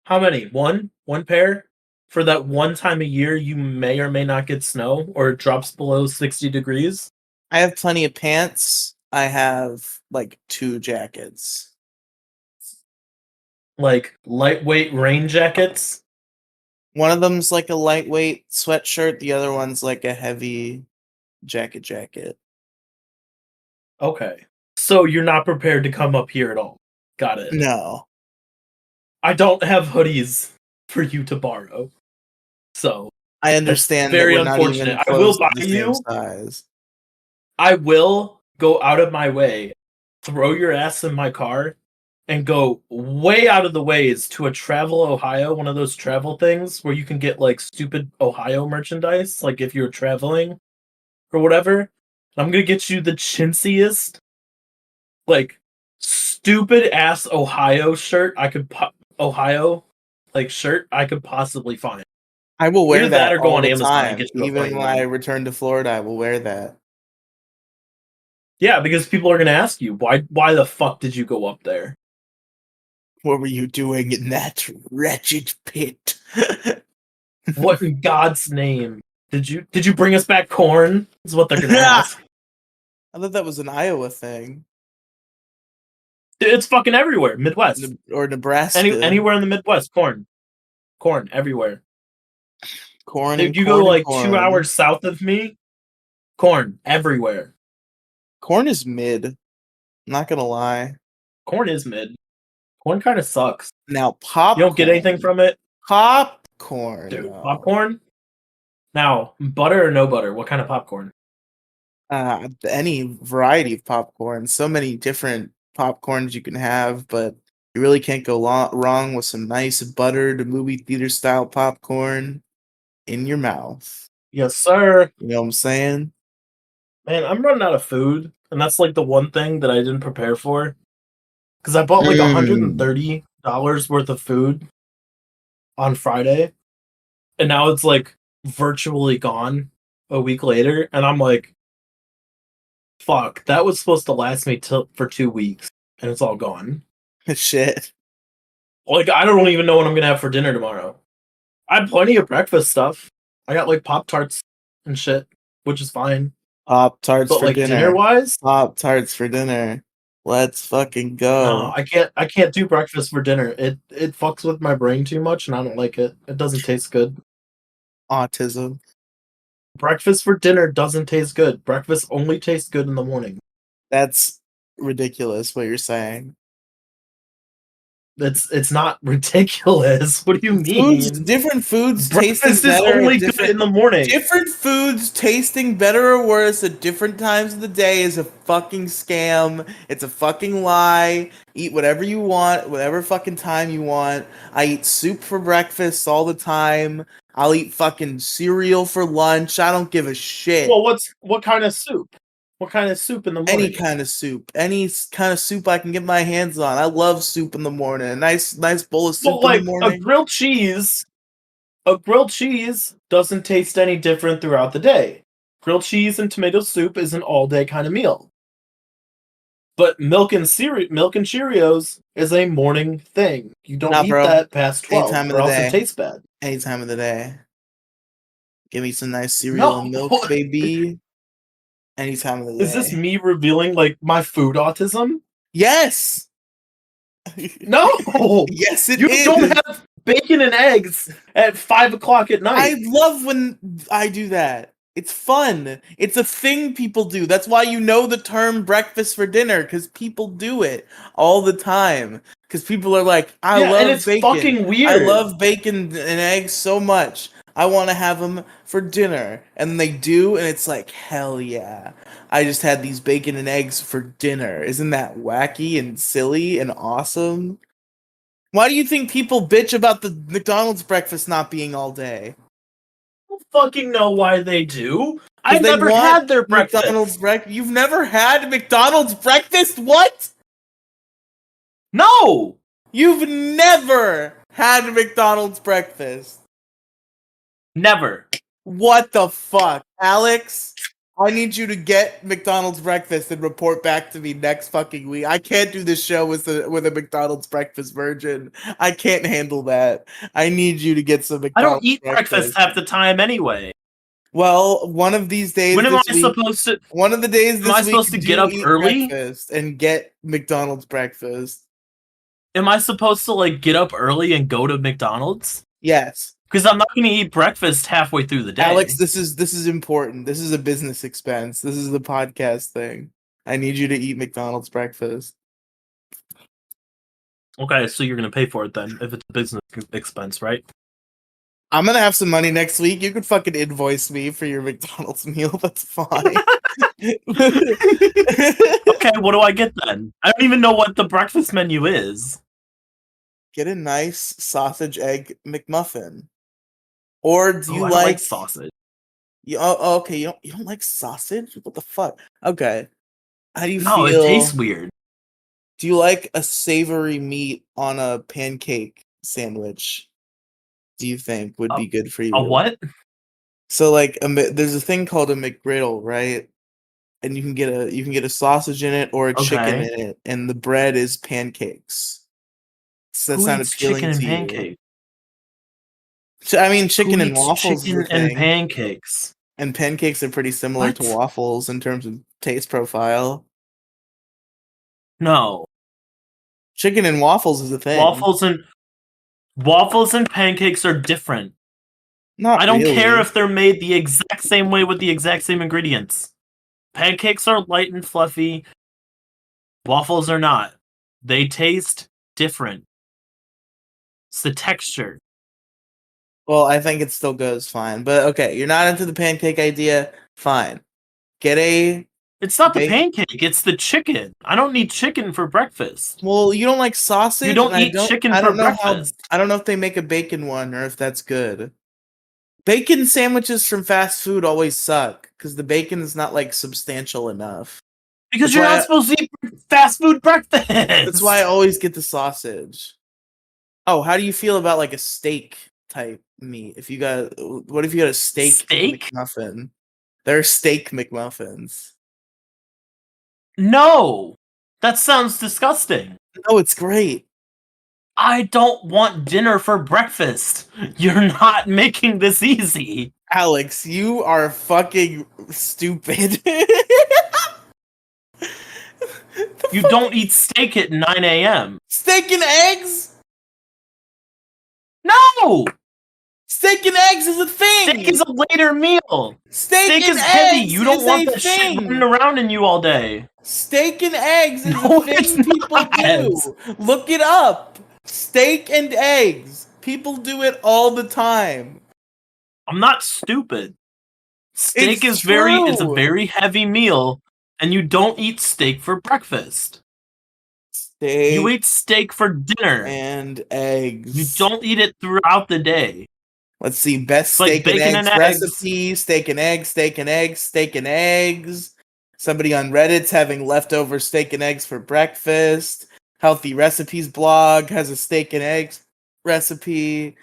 [SPEAKER 2] How many? One? One pair? For that one time a year you may or may not get snow or it drops below 60 degrees?
[SPEAKER 1] I have plenty of pants. I have like 2 jackets.
[SPEAKER 2] Like lightweight rain jackets?
[SPEAKER 1] One of them's like a lightweight sweatshirt, the other one's like a heavy jacket.
[SPEAKER 2] Okay. So you're not prepared to come up here at all. Got it.
[SPEAKER 1] No.
[SPEAKER 2] I don't have hoodies for you to borrow. So
[SPEAKER 1] I
[SPEAKER 2] that's
[SPEAKER 1] understand that
[SPEAKER 2] very
[SPEAKER 1] we're not even
[SPEAKER 2] unfortunate. I will
[SPEAKER 1] close
[SPEAKER 2] buy
[SPEAKER 1] to the same
[SPEAKER 2] you.
[SPEAKER 1] size.
[SPEAKER 2] I will go out of my way, throw your ass in my car, and go way out of the ways to a Travel Ohio, one of those travel things where you can get like stupid Ohio merchandise, like if you're traveling or whatever. I'm gonna get you the chintziest, like stupid ass Ohio shirt I could Ohio like shirt I could possibly find.
[SPEAKER 1] I will wear
[SPEAKER 2] Either that
[SPEAKER 1] that
[SPEAKER 2] or go
[SPEAKER 1] all
[SPEAKER 2] on
[SPEAKER 1] the
[SPEAKER 2] Amazon and
[SPEAKER 1] time.
[SPEAKER 2] get you a
[SPEAKER 1] Even
[SPEAKER 2] plain
[SPEAKER 1] when I
[SPEAKER 2] one.
[SPEAKER 1] return to Florida, I will wear that.
[SPEAKER 2] Yeah, because people are gonna ask you why the fuck did you go up there?
[SPEAKER 1] What were you doing in that wretched pit?
[SPEAKER 2] What in God's name did you bring us back corn? Is what they're gonna ask.
[SPEAKER 1] I thought that was an Iowa thing.
[SPEAKER 2] It's fucking everywhere. Midwest.
[SPEAKER 1] Or Nebraska.
[SPEAKER 2] Anywhere in the Midwest, corn. Corn everywhere.
[SPEAKER 1] Corn and
[SPEAKER 2] If you go
[SPEAKER 1] corn and
[SPEAKER 2] like 2 hours
[SPEAKER 1] corn.
[SPEAKER 2] south of me, corn everywhere.
[SPEAKER 1] Corn is mid. Not gonna lie.
[SPEAKER 2] Corn is mid. Corn kind of sucks.
[SPEAKER 1] Now
[SPEAKER 2] You don't get anything
[SPEAKER 1] popcorn.
[SPEAKER 2] from it,
[SPEAKER 1] Popcorn
[SPEAKER 2] dude.
[SPEAKER 1] though.
[SPEAKER 2] Popcorn. Now, butter or no butter? What kind of popcorn?
[SPEAKER 1] Any variety of popcorn. So many different popcorns you can have, but you really can't go wrong with some nice buttered movie theater style popcorn in your mouth.
[SPEAKER 2] Yes, sir.
[SPEAKER 1] You know what I'm saying?
[SPEAKER 2] Man, I'm running out of food, and that's like the one thing that I didn't prepare for because I bought like
[SPEAKER 1] Mm.
[SPEAKER 2] $130 worth of food on Friday, and now it's like virtually gone a week later, and I'm like, fuck, that was supposed to last me till for 2 weeks, and it's all gone.
[SPEAKER 1] Shit.
[SPEAKER 2] Like I don't even know what I'm gonna have for dinner tomorrow. I have plenty of breakfast stuff. I got like Pop Tarts and shit, which is fine.
[SPEAKER 1] Pop tarts
[SPEAKER 2] But
[SPEAKER 1] for
[SPEAKER 2] like dinner
[SPEAKER 1] dinner.
[SPEAKER 2] wise,
[SPEAKER 1] Pop tarts for dinner. Let's fucking
[SPEAKER 2] no,
[SPEAKER 1] go.
[SPEAKER 2] I can't do breakfast for dinner. It fucks with my brain too much, and I don't like it. It doesn't taste good.
[SPEAKER 1] Autism.
[SPEAKER 2] Breakfast for dinner doesn't taste good. Breakfast only tastes good in the morning.
[SPEAKER 1] That's ridiculous what you're saying.
[SPEAKER 2] It's not ridiculous. What do you mean?
[SPEAKER 1] Different foods tasting
[SPEAKER 2] Breakfast is
[SPEAKER 1] better at
[SPEAKER 2] only good in the morning.
[SPEAKER 1] different foods tasting better or worse at different times of the day is a fucking scam. It's a fucking lie. Eat whatever you want, whatever fucking time you want. I eat soup for breakfast all the time. I'll eat fucking cereal for lunch. I don't give a shit.
[SPEAKER 2] Well, what kind of soup? What kind of soup in the
[SPEAKER 1] Any
[SPEAKER 2] morning?
[SPEAKER 1] kind of soup, kind of soup I can get my hands on. I love soup in the morning. A nice bowl of
[SPEAKER 2] Well,
[SPEAKER 1] soup in the
[SPEAKER 2] like
[SPEAKER 1] morning.
[SPEAKER 2] a grilled cheese doesn't taste any different throughout the day. Grilled cheese and tomato soup is an all day kind of meal. But milk and Cheerios is a morning thing. You don't
[SPEAKER 1] Nah,
[SPEAKER 2] eat
[SPEAKER 1] bro.
[SPEAKER 2] that past
[SPEAKER 1] Any
[SPEAKER 2] 12,
[SPEAKER 1] time of
[SPEAKER 2] or
[SPEAKER 1] the
[SPEAKER 2] else it
[SPEAKER 1] day.
[SPEAKER 2] tastes bad.
[SPEAKER 1] Any time of the day. Give me some nice cereal and
[SPEAKER 2] No,
[SPEAKER 1] milk, baby. Any time of the
[SPEAKER 2] is this
[SPEAKER 1] day.
[SPEAKER 2] me revealing like my food autism?
[SPEAKER 1] Yes.
[SPEAKER 2] No,
[SPEAKER 1] Yes, it
[SPEAKER 2] you don't
[SPEAKER 1] is.
[SPEAKER 2] have bacon and eggs at 5 o'clock at
[SPEAKER 1] I
[SPEAKER 2] night.
[SPEAKER 1] love when I do that. It's fun. It's a thing people do. That's why you know the term breakfast for dinner, because people do it all the time. Because people are like, I
[SPEAKER 2] Yeah, and
[SPEAKER 1] love
[SPEAKER 2] it's
[SPEAKER 1] bacon.
[SPEAKER 2] fucking
[SPEAKER 1] I
[SPEAKER 2] weird.
[SPEAKER 1] love bacon and eggs so much. I want to have them for dinner. And they do, and it's like, hell yeah. I just had these bacon and eggs for dinner. Isn't that wacky and silly and awesome? Why do you think people bitch about the McDonald's breakfast not being all day?
[SPEAKER 2] I don't fucking know why they do. I
[SPEAKER 1] Because they
[SPEAKER 2] never
[SPEAKER 1] want
[SPEAKER 2] had their
[SPEAKER 1] McDonald's
[SPEAKER 2] breakfast.
[SPEAKER 1] breakfast. You've never had McDonald's breakfast? What?
[SPEAKER 2] No,
[SPEAKER 1] You've never had McDonald's breakfast.
[SPEAKER 2] never.
[SPEAKER 1] What the fuck? Alex, I need you to get McDonald's breakfast and report back to me next fucking week. I can't do this show with a McDonald's breakfast virgin. I can't handle that. I need you to get some
[SPEAKER 2] I don't
[SPEAKER 1] McDonald's
[SPEAKER 2] eat breakfast
[SPEAKER 1] breakfast.
[SPEAKER 2] half the time anyway.
[SPEAKER 1] Well, one of these days
[SPEAKER 2] When am
[SPEAKER 1] this
[SPEAKER 2] I
[SPEAKER 1] week,
[SPEAKER 2] supposed to?
[SPEAKER 1] one of the days
[SPEAKER 2] Am I
[SPEAKER 1] this week,
[SPEAKER 2] supposed to get
[SPEAKER 1] do
[SPEAKER 2] up
[SPEAKER 1] eat
[SPEAKER 2] early?
[SPEAKER 1] breakfast and get McDonald's breakfast.
[SPEAKER 2] Am I supposed to like get up early and go to McDonald's?
[SPEAKER 1] Yes.
[SPEAKER 2] Because I'm not going to eat breakfast halfway through the
[SPEAKER 1] Alex,
[SPEAKER 2] day.
[SPEAKER 1] this is important. This is a business expense. This is the podcast thing. I need you to eat McDonald's breakfast.
[SPEAKER 2] Okay, so you're going to pay for it then, if it's a business expense, right?
[SPEAKER 1] I'm gonna have some money next week. You could fucking invoice me for your McDonald's meal. That's fine.
[SPEAKER 2] Okay, what do I get then? I don't even know what the breakfast menu is.
[SPEAKER 1] Get a nice sausage egg McMuffin. Or do
[SPEAKER 2] Oh,
[SPEAKER 1] you
[SPEAKER 2] I don't like
[SPEAKER 1] like
[SPEAKER 2] sausage.
[SPEAKER 1] okay, you don't like sausage? What the fuck? Okay. How do you
[SPEAKER 2] No, it tastes
[SPEAKER 1] feel?
[SPEAKER 2] weird.
[SPEAKER 1] Do you like a savory meat on a pancake sandwich? Do you think would
[SPEAKER 2] A,
[SPEAKER 1] be good for
[SPEAKER 2] a
[SPEAKER 1] you?
[SPEAKER 2] what?
[SPEAKER 1] So like there's a thing called a McGriddle, right? And you can get a sausage in it or a chicken
[SPEAKER 2] Okay.
[SPEAKER 1] in it, and the bread is pancakes. So that
[SPEAKER 2] Who
[SPEAKER 1] sound
[SPEAKER 2] eats chicken
[SPEAKER 1] appealing
[SPEAKER 2] and
[SPEAKER 1] to you?
[SPEAKER 2] pancakes?
[SPEAKER 1] So, I mean,
[SPEAKER 2] Who
[SPEAKER 1] chicken and
[SPEAKER 2] eats
[SPEAKER 1] waffles is a
[SPEAKER 2] chicken and
[SPEAKER 1] thing,
[SPEAKER 2] pancakes?
[SPEAKER 1] and pancakes are pretty similar to
[SPEAKER 2] What?
[SPEAKER 1] waffles in terms of taste profile.
[SPEAKER 2] No.
[SPEAKER 1] Chicken and waffles is a thing.
[SPEAKER 2] Waffles and waffles and pancakes are different.
[SPEAKER 1] Not
[SPEAKER 2] I don't care
[SPEAKER 1] really.
[SPEAKER 2] if they're made the exact same way with the exact same ingredients. Pancakes are light and fluffy. Waffles are not. They taste different. It's the texture.
[SPEAKER 1] Well, I think it still goes fine. But okay, you're not into the pancake idea. Fine. Get a
[SPEAKER 2] It's not the
[SPEAKER 1] bake.
[SPEAKER 2] pancake, it's the chicken. I don't need chicken for breakfast.
[SPEAKER 1] Well, you don't like
[SPEAKER 2] You
[SPEAKER 1] sausage, and
[SPEAKER 2] don't
[SPEAKER 1] I
[SPEAKER 2] eat
[SPEAKER 1] don't.
[SPEAKER 2] chicken
[SPEAKER 1] I
[SPEAKER 2] for
[SPEAKER 1] don't know how.
[SPEAKER 2] breakfast.
[SPEAKER 1] I don't know if they make a bacon one or if that's good. Bacon sandwiches from fast food always suck because the bacon is not like substantial enough.
[SPEAKER 2] Because
[SPEAKER 1] That's
[SPEAKER 2] you're not
[SPEAKER 1] why.
[SPEAKER 2] supposed to eat fast food
[SPEAKER 1] That's why I
[SPEAKER 2] breakfast.
[SPEAKER 1] always get the sausage. Oh, how do you feel about like a steak type meat? If you got, what if you got a steak
[SPEAKER 2] Steak?
[SPEAKER 1] McMuffin? There are steak McMuffins.
[SPEAKER 2] No. That sounds disgusting.
[SPEAKER 1] No, it's great.
[SPEAKER 2] I don't want dinner for breakfast. You're not making this easy.
[SPEAKER 1] Alex, you are fucking stupid. The
[SPEAKER 2] You
[SPEAKER 1] fuck?
[SPEAKER 2] don't eat steak at 9 a.m.
[SPEAKER 1] Steak and eggs?
[SPEAKER 2] No!
[SPEAKER 1] Steak and eggs is a
[SPEAKER 2] Steak is
[SPEAKER 1] thing.
[SPEAKER 2] a later meal.
[SPEAKER 1] Steak
[SPEAKER 2] Steak
[SPEAKER 1] and
[SPEAKER 2] is heavy.
[SPEAKER 1] eggs
[SPEAKER 2] You don't
[SPEAKER 1] is
[SPEAKER 2] want
[SPEAKER 1] a
[SPEAKER 2] that shit running
[SPEAKER 1] thing.
[SPEAKER 2] around in you all day.
[SPEAKER 1] Steak and eggs is a
[SPEAKER 2] No, it's
[SPEAKER 1] thing people
[SPEAKER 2] not.
[SPEAKER 1] do. Look it up. Steak and eggs. People do it all the time.
[SPEAKER 2] I'm not stupid. Steak
[SPEAKER 1] It's
[SPEAKER 2] is very it's a
[SPEAKER 1] true.
[SPEAKER 2] very heavy meal, and you don't eat steak for breakfast. You
[SPEAKER 1] Steak
[SPEAKER 2] eat steak for dinner.
[SPEAKER 1] and
[SPEAKER 2] You
[SPEAKER 1] eggs.
[SPEAKER 2] don't eat it throughout the day.
[SPEAKER 1] Let's see. Best
[SPEAKER 2] It's like
[SPEAKER 1] steak and
[SPEAKER 2] bacon and
[SPEAKER 1] eggs
[SPEAKER 2] eggs.
[SPEAKER 1] recipe. Steak and eggs, steak and eggs, steak and eggs. Somebody on Reddit's having leftover steak and eggs for breakfast. Healthy Recipes blog has a steak and eggs recipe.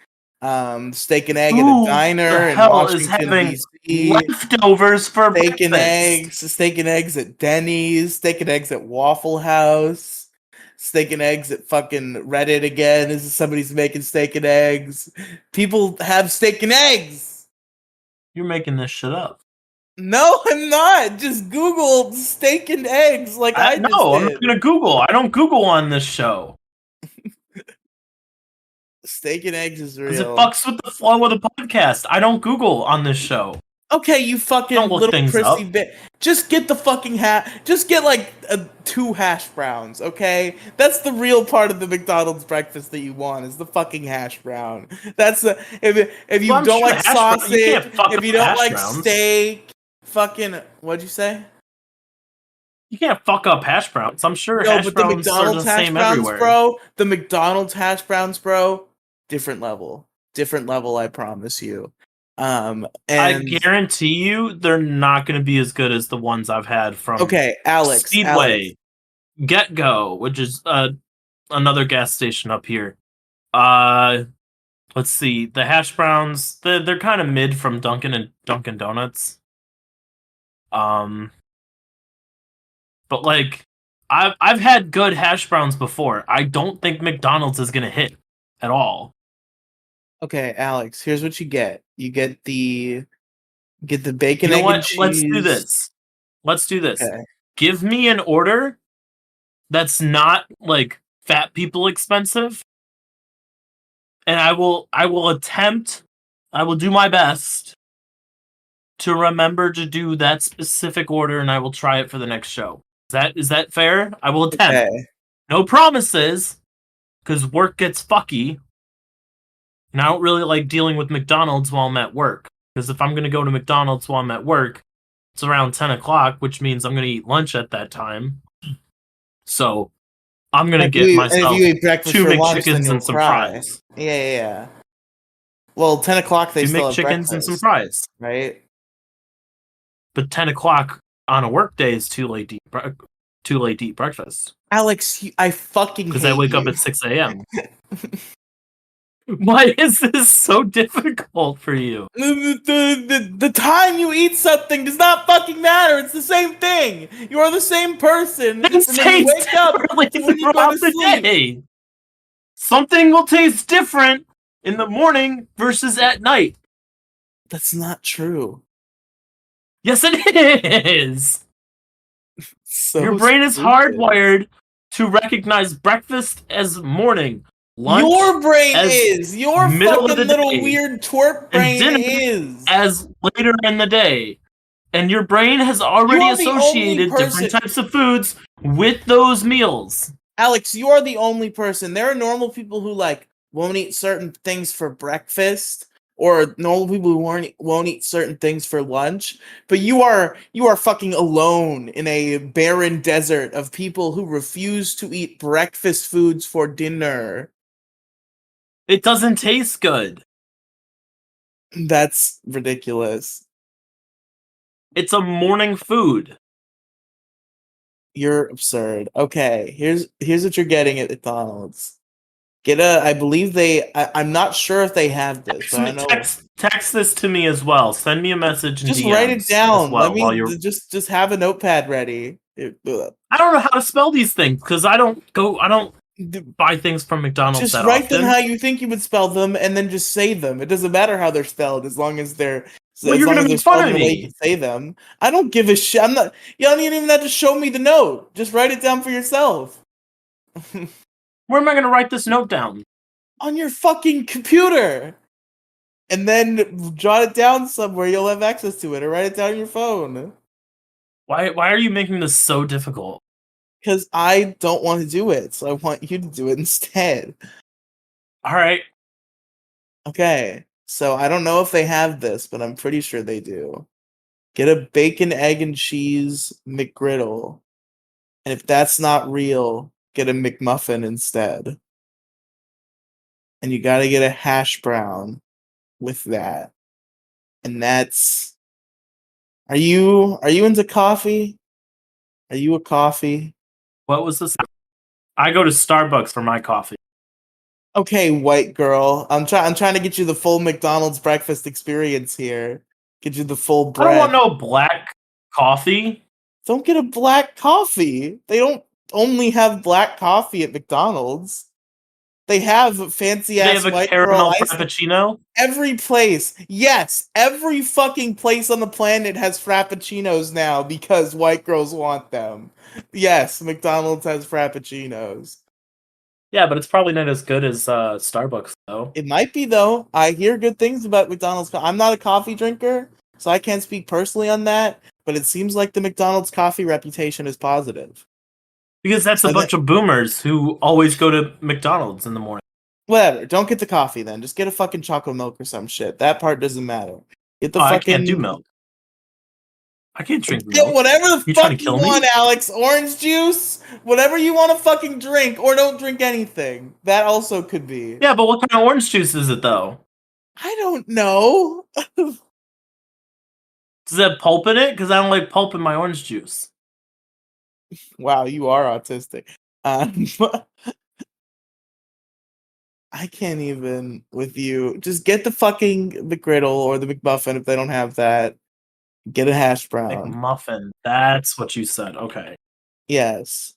[SPEAKER 1] Steak and egg at a
[SPEAKER 2] Who the
[SPEAKER 1] diner in
[SPEAKER 2] hell is
[SPEAKER 1] Washington
[SPEAKER 2] having
[SPEAKER 1] D.C.
[SPEAKER 2] leftovers for breakfast?
[SPEAKER 1] Steak and eggs at Denny's, steak and eggs at Waffle House, steak and eggs at fucking Reddit again. Is somebody's making steak and eggs? People have steak and eggs.
[SPEAKER 2] You're making this shit up.
[SPEAKER 1] No, I'm not. Just Google steak and eggs like I just
[SPEAKER 2] No, I'm not
[SPEAKER 1] did.
[SPEAKER 2] gonna Google. I don't Google on this show.
[SPEAKER 1] Steak and eggs is
[SPEAKER 2] Because it
[SPEAKER 1] real.
[SPEAKER 2] fucks with the flow of the podcast. I don't Google on this show.
[SPEAKER 1] Okay, you fucking
[SPEAKER 2] Don't look
[SPEAKER 1] little
[SPEAKER 2] things
[SPEAKER 1] prissy
[SPEAKER 2] up.
[SPEAKER 1] bit. Just get the fucking Just get like 2 hash browns, okay? That's the real part of the McDonald's breakfast that you want is the fucking hash brown. That's the if you
[SPEAKER 2] Well, I'm
[SPEAKER 1] don't
[SPEAKER 2] sure
[SPEAKER 1] like sausage,
[SPEAKER 2] you can't fuck
[SPEAKER 1] if you
[SPEAKER 2] up
[SPEAKER 1] don't
[SPEAKER 2] hash
[SPEAKER 1] like
[SPEAKER 2] browns.
[SPEAKER 1] steak, fucking what'd you say?
[SPEAKER 2] You can't fuck up hash browns. I'm sure
[SPEAKER 1] No,
[SPEAKER 2] hash
[SPEAKER 1] but the
[SPEAKER 2] browns are
[SPEAKER 1] McDonald's
[SPEAKER 2] the
[SPEAKER 1] hash
[SPEAKER 2] same
[SPEAKER 1] browns,
[SPEAKER 2] everywhere.
[SPEAKER 1] bro. The McDonald's hash browns, bro. Different level. Different level, I promise you.
[SPEAKER 2] I
[SPEAKER 1] And
[SPEAKER 2] guarantee you they're not going to be as good as the ones I've had from
[SPEAKER 1] okay, Alex,
[SPEAKER 2] Speedway, Get Go, which is another gas station up here. Let's see, the hash browns, they're kind of mid from Dunkin' and Dunkin' Donuts. But like, I've had good hash browns before. I don't think McDonald's is gonna hit at all.
[SPEAKER 1] Okay, Alex, here's what you get. You get the bacon,
[SPEAKER 2] You know
[SPEAKER 1] egg, and
[SPEAKER 2] what? Let's do
[SPEAKER 1] cheese.
[SPEAKER 2] this. Let's do this.
[SPEAKER 1] Okay.
[SPEAKER 2] Give me an order that's not like fat people expensive, and I will do my best to remember to do that specific order, and I will try it for the next show. Is that fair? I will attempt.
[SPEAKER 1] Okay.
[SPEAKER 2] No promises, because work gets fucky. And I don't really like dealing with McDonald's while I'm at work. Because if I'm going to go to McDonald's while I'm at work, it's around 10 o'clock, which means I'm going to eat lunch at that time. So I'm going to get
[SPEAKER 1] And if
[SPEAKER 2] myself
[SPEAKER 1] you eat breakfast
[SPEAKER 2] 2
[SPEAKER 1] for lunch, then
[SPEAKER 2] McChickens
[SPEAKER 1] you'll
[SPEAKER 2] and some
[SPEAKER 1] cry.
[SPEAKER 2] fries.
[SPEAKER 1] Yeah. Well, 10 o'clock they
[SPEAKER 2] 2
[SPEAKER 1] still have
[SPEAKER 2] McChickens and some
[SPEAKER 1] breakfast,
[SPEAKER 2] fries.
[SPEAKER 1] right?
[SPEAKER 2] But 10 o'clock on a work day is too late to eat breakfast.
[SPEAKER 1] Alex, I fucking hate
[SPEAKER 2] because I wake
[SPEAKER 1] you.
[SPEAKER 2] up at 6 a.m. Why is this so difficult for you?
[SPEAKER 1] The time you eat something does not fucking matter. It's the same thing. You are the same person
[SPEAKER 2] Things
[SPEAKER 1] from when you
[SPEAKER 2] taste
[SPEAKER 1] wake up
[SPEAKER 2] differently
[SPEAKER 1] to when you go to
[SPEAKER 2] throughout the
[SPEAKER 1] sleep.
[SPEAKER 2] day. Something will taste different in the morning versus at night.
[SPEAKER 1] That's not true.
[SPEAKER 2] Yes, it is.
[SPEAKER 1] So
[SPEAKER 2] Your brain is
[SPEAKER 1] stupid.
[SPEAKER 2] hardwired to recognize breakfast as morning, lunch
[SPEAKER 1] Your brain
[SPEAKER 2] as
[SPEAKER 1] is. Your
[SPEAKER 2] middle of
[SPEAKER 1] fucking
[SPEAKER 2] the
[SPEAKER 1] little
[SPEAKER 2] day,
[SPEAKER 1] weird twerp
[SPEAKER 2] and
[SPEAKER 1] brain
[SPEAKER 2] dinner
[SPEAKER 1] is.
[SPEAKER 2] as later in the day. And your brain has
[SPEAKER 1] You
[SPEAKER 2] already
[SPEAKER 1] are the only
[SPEAKER 2] associated different
[SPEAKER 1] person.
[SPEAKER 2] types of foods with those meals.
[SPEAKER 1] Alex, you are the only person. There are normal people who like won't eat certain things for breakfast, or normal people who won't eat certain things for lunch. But you are fucking alone in a barren desert of people who refuse to eat breakfast foods for dinner.
[SPEAKER 2] It doesn't taste good.
[SPEAKER 1] That's ridiculous.
[SPEAKER 2] It's a morning food.
[SPEAKER 1] You're absurd. Okay, here's what you're getting at McDonald's. I believe I'm not sure if they have this, but I know.
[SPEAKER 2] Text this to me as well. Send me a message in
[SPEAKER 1] Just
[SPEAKER 2] DMs
[SPEAKER 1] write it down.
[SPEAKER 2] as well while you're.
[SPEAKER 1] Just have a notepad ready.
[SPEAKER 2] I don't know how to spell these things because I don't buy things from McDonald's
[SPEAKER 1] Just
[SPEAKER 2] that
[SPEAKER 1] write
[SPEAKER 2] often.
[SPEAKER 1] them how you think you would spell them, and then just say them. It doesn't matter how they're spelled, as long as they're
[SPEAKER 2] Well, you're gonna make fun
[SPEAKER 1] spelled
[SPEAKER 2] of
[SPEAKER 1] in the way you
[SPEAKER 2] me.
[SPEAKER 1] can say them. I don't give a shit. I'm not. You don't even have to show me the note. Just write it down for yourself.
[SPEAKER 2] Where am I gonna write this note down?
[SPEAKER 1] On your fucking computer. And then jot it down somewhere you'll have access to it, or write it down on your phone.
[SPEAKER 2] Why are you making this so difficult?
[SPEAKER 1] Because I don't want to do it, so I want you to do it instead.
[SPEAKER 2] All right.
[SPEAKER 1] Okay, so I don't know if they have this, but I'm pretty sure they do. Get a bacon, egg, and cheese McGriddle. And if that's not real, get a McMuffin instead. And you gotta get a hash brown with that. And that's... Are you into coffee? Are you a coffee?
[SPEAKER 2] What was this? I go to Starbucks for my coffee.
[SPEAKER 1] Okay, white girl. I'm trying to get you the full McDonald's breakfast experience here. Get you the full
[SPEAKER 2] I don't want
[SPEAKER 1] bread.
[SPEAKER 2] no black coffee.
[SPEAKER 1] Don't get a black coffee. They don't only have black coffee at McDonald's. They have fancy
[SPEAKER 2] Do they
[SPEAKER 1] ass
[SPEAKER 2] have a
[SPEAKER 1] white girl
[SPEAKER 2] caramel
[SPEAKER 1] ice.
[SPEAKER 2] frappuccino?
[SPEAKER 1] Every place, yes, every fucking place on the planet has frappuccinos now because white girls want them. Yes, McDonald's has frappuccinos.
[SPEAKER 2] Yeah, but it's probably not as good as Starbucks though.
[SPEAKER 1] It might be though. I hear good things about McDonald's. I'm not a coffee drinker, so I can't speak personally on that. But it seems like the McDonald's coffee reputation is positive.
[SPEAKER 2] Because that's a
[SPEAKER 1] And then,
[SPEAKER 2] bunch of boomers who always go to McDonald's in the morning.
[SPEAKER 1] whatever. Don't get the coffee then. Just get a fucking chocolate milk or some shit. That part doesn't matter. Get the
[SPEAKER 2] Oh, I can't do
[SPEAKER 1] fucking
[SPEAKER 2] milk. I can't drink
[SPEAKER 1] get
[SPEAKER 2] milk.
[SPEAKER 1] whatever the
[SPEAKER 2] You trying
[SPEAKER 1] fuck
[SPEAKER 2] to
[SPEAKER 1] you
[SPEAKER 2] kill
[SPEAKER 1] want,
[SPEAKER 2] me?
[SPEAKER 1] Alex. Orange juice, whatever you want to fucking drink, or don't drink anything. That also could be.
[SPEAKER 2] Yeah, but what kind of orange juice is it though?
[SPEAKER 1] I don't know.
[SPEAKER 2] Does it have pulp in it? Because I don't like pulp in my orange juice.
[SPEAKER 1] Wow, you are autistic. Um, I can't even with you. Just get the fucking McGriddle or the McMuffin if they don't have that. Get a hash brown.
[SPEAKER 2] McMuffin. That's what you said. Okay.
[SPEAKER 1] Yes.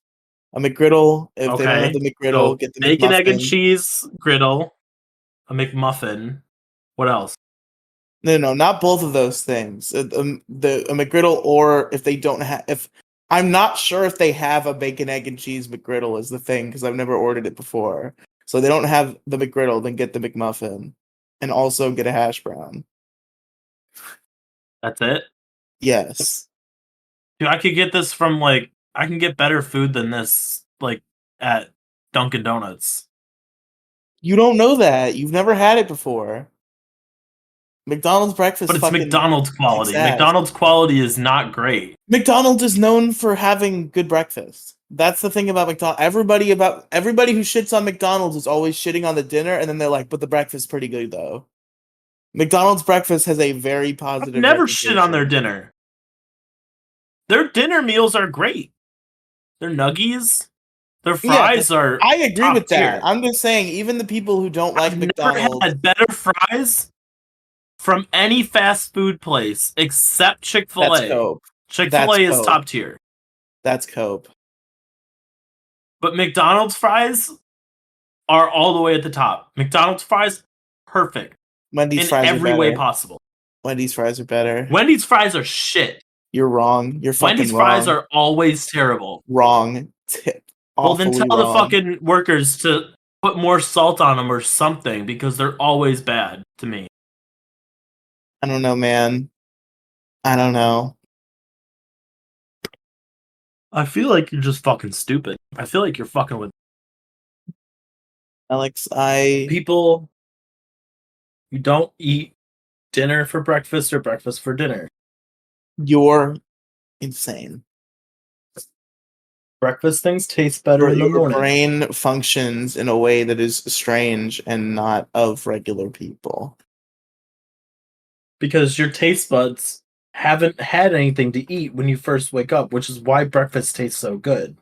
[SPEAKER 1] A McGriddle. If they don't have
[SPEAKER 2] Okay.
[SPEAKER 1] the McGriddle,
[SPEAKER 2] So
[SPEAKER 1] get the
[SPEAKER 2] bacon, egg, and
[SPEAKER 1] McMuffin.
[SPEAKER 2] cheese griddle, a McMuffin. What else?
[SPEAKER 1] No, no, not both of those things. The a McGriddle, or if they don't have, if I'm not sure if they have a bacon, egg, and cheese McGriddle is the thing because I've never ordered it before. So they don't have the McGriddle, then get the McMuffin, and also get a hash brown.
[SPEAKER 2] That's it.
[SPEAKER 1] Yes.
[SPEAKER 2] Dude, I could get this from like I can get better food than this like at Dunkin' Donuts.
[SPEAKER 1] You don't know that. You've never had it before. McDonald's
[SPEAKER 2] But
[SPEAKER 1] breakfast
[SPEAKER 2] it's
[SPEAKER 1] fucking
[SPEAKER 2] McDonald's
[SPEAKER 1] kicks
[SPEAKER 2] quality.
[SPEAKER 1] ass.
[SPEAKER 2] McDonald's quality is not great.
[SPEAKER 1] McDonald's is known for having good breakfast. That's the thing about McDonald's. Everybody who shits on McDonald's is always shitting on the dinner, and then they're like, "But the breakfast's pretty good, though." McDonald's breakfast has a very
[SPEAKER 2] I've
[SPEAKER 1] positive
[SPEAKER 2] never shit on their
[SPEAKER 1] reputation.
[SPEAKER 2] dinner. Their dinner meals are great. Their nuggies, their
[SPEAKER 1] Yeah,
[SPEAKER 2] fries are
[SPEAKER 1] I agree
[SPEAKER 2] top
[SPEAKER 1] with that.
[SPEAKER 2] tier.
[SPEAKER 1] I'm just saying, even the people who don't like
[SPEAKER 2] I've never
[SPEAKER 1] McDonald's,
[SPEAKER 2] had better fries from any fast food place except Chick fil
[SPEAKER 1] that's
[SPEAKER 2] A.
[SPEAKER 1] cope.
[SPEAKER 2] Chick fil
[SPEAKER 1] That's
[SPEAKER 2] A is
[SPEAKER 1] cope.
[SPEAKER 2] top tier.
[SPEAKER 1] That's cope.
[SPEAKER 2] But McDonald's fries are all the way at the top. McDonald's fries, perfect
[SPEAKER 1] Wendy's
[SPEAKER 2] in
[SPEAKER 1] fries are
[SPEAKER 2] every way
[SPEAKER 1] better.
[SPEAKER 2] possible.
[SPEAKER 1] Wendy's fries are better.
[SPEAKER 2] Wendy's fries are shit.
[SPEAKER 1] You're wrong. You're fucking
[SPEAKER 2] Wendy's fries
[SPEAKER 1] wrong.
[SPEAKER 2] are always terrible.
[SPEAKER 1] Wrong.
[SPEAKER 2] Well, then
[SPEAKER 1] Awfully
[SPEAKER 2] tell the
[SPEAKER 1] wrong.
[SPEAKER 2] fucking workers to put more salt on them or something because they're always bad to me.
[SPEAKER 1] I don't know, man. I don't know.
[SPEAKER 2] I feel like you're just fucking stupid. I feel like you're fucking with
[SPEAKER 1] Alex, I
[SPEAKER 2] people who don't eat dinner for breakfast or breakfast for dinner.
[SPEAKER 1] you're insane.
[SPEAKER 2] Breakfast things taste better in the
[SPEAKER 1] Your
[SPEAKER 2] morning
[SPEAKER 1] brain functions in a way that is strange and not of regular people.
[SPEAKER 2] because your taste buds haven't had anything to eat when you first wake up, which is why breakfast tastes so good.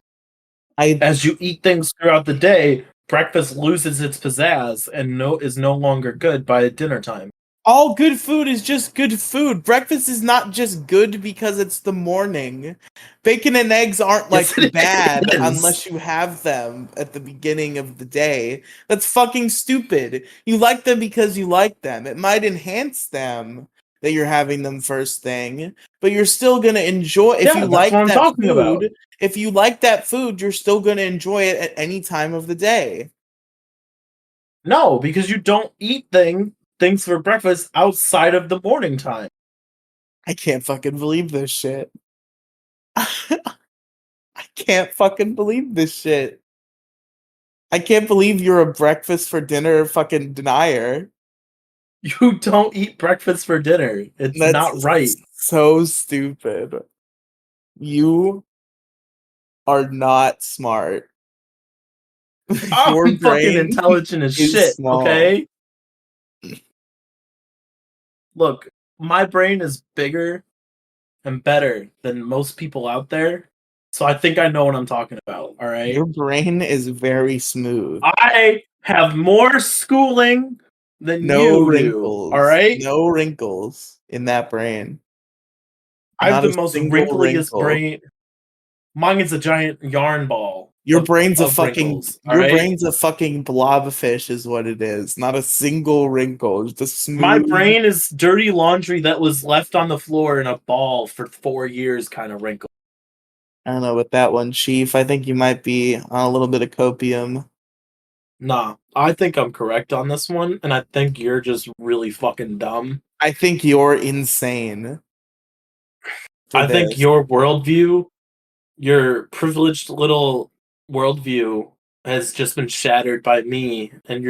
[SPEAKER 1] I
[SPEAKER 2] As you eat things throughout the day, breakfast loses its pizzazz and is no longer good by dinner time.
[SPEAKER 1] All good food is just good food. Breakfast is not just good because it's the morning. Bacon and eggs aren't like
[SPEAKER 2] Yes, it
[SPEAKER 1] bad
[SPEAKER 2] is.
[SPEAKER 1] unless you have them at the beginning of the day. That's fucking stupid. You like them because you like them. It might enhance them that you're having them first thing, but you're still going to enjoy if
[SPEAKER 2] Yeah,
[SPEAKER 1] you
[SPEAKER 2] that's what
[SPEAKER 1] like
[SPEAKER 2] I'm
[SPEAKER 1] that
[SPEAKER 2] talking about.
[SPEAKER 1] food, if you like that food, you're still going to enjoy it at any time of the day.
[SPEAKER 2] No, because you don't eat things for breakfast outside of the morning time.
[SPEAKER 1] I can't fucking believe this shit. I can't fucking believe this shit. I can't believe you're a breakfast for dinner fucking denier.
[SPEAKER 2] You don't eat breakfast for dinner. It's
[SPEAKER 1] That's
[SPEAKER 2] not right.
[SPEAKER 1] so stupid. You are not smart. Your
[SPEAKER 2] I'm fucking
[SPEAKER 1] brain
[SPEAKER 2] intelligent as
[SPEAKER 1] is
[SPEAKER 2] shit,
[SPEAKER 1] small.
[SPEAKER 2] okay? Look, my brain is bigger and better than most people out there. So I think I know what I'm talking about, all right?
[SPEAKER 1] Your brain is very smooth.
[SPEAKER 2] I have more schooling than
[SPEAKER 1] No
[SPEAKER 2] you do. All
[SPEAKER 1] wrinkles.
[SPEAKER 2] right.
[SPEAKER 1] No wrinkles in that brain.
[SPEAKER 2] I have
[SPEAKER 1] Not
[SPEAKER 2] the
[SPEAKER 1] a
[SPEAKER 2] most
[SPEAKER 1] single
[SPEAKER 2] wrinkliest
[SPEAKER 1] wrinkle.
[SPEAKER 2] brain. Mine is a giant yarn ball of wrinkles. All
[SPEAKER 1] Your
[SPEAKER 2] right.
[SPEAKER 1] brain's a fucking blob of fish is what it is. Not a single wrinkle. Just a
[SPEAKER 2] My
[SPEAKER 1] smooth.
[SPEAKER 2] brain is dirty laundry that was left on the floor in a ball for 4 years, kind of wrinkle.
[SPEAKER 1] I don't know with that one, Chief. I think you might be on a little bit of copium.
[SPEAKER 2] Nah, I think I'm correct on this one, and I think you're just really fucking dumb.
[SPEAKER 1] I think you're insane for
[SPEAKER 2] I think
[SPEAKER 1] this.
[SPEAKER 2] your worldview, your privileged little worldview, has just been shattered by me, and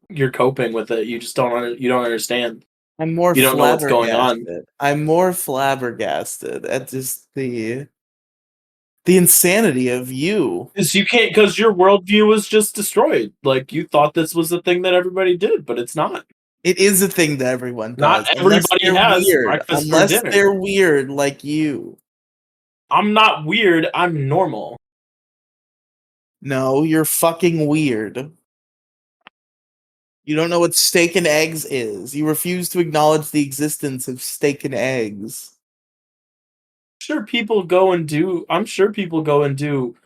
[SPEAKER 2] you're coping with it. You just you don't understand.
[SPEAKER 1] I'm more
[SPEAKER 2] You don't know what's going on.
[SPEAKER 1] flabbergasted. I'm more flabbergasted at just the insanity of you.
[SPEAKER 2] Because you can't, because your worldview was just destroyed. Like you thought this was the thing that everybody did, but it's not.
[SPEAKER 1] It is a thing that everyone
[SPEAKER 2] Not
[SPEAKER 1] does, unless
[SPEAKER 2] everybody
[SPEAKER 1] they're
[SPEAKER 2] has
[SPEAKER 1] weird.
[SPEAKER 2] breakfast for
[SPEAKER 1] Unless
[SPEAKER 2] dinner.
[SPEAKER 1] they're weird like you.
[SPEAKER 2] I'm not weird. I'm normal.
[SPEAKER 1] No, you're fucking weird. You don't know what steak and eggs is. You refuse to acknowledge the existence of steak and eggs.
[SPEAKER 2] Sure, people go and do. I'm sure people go and do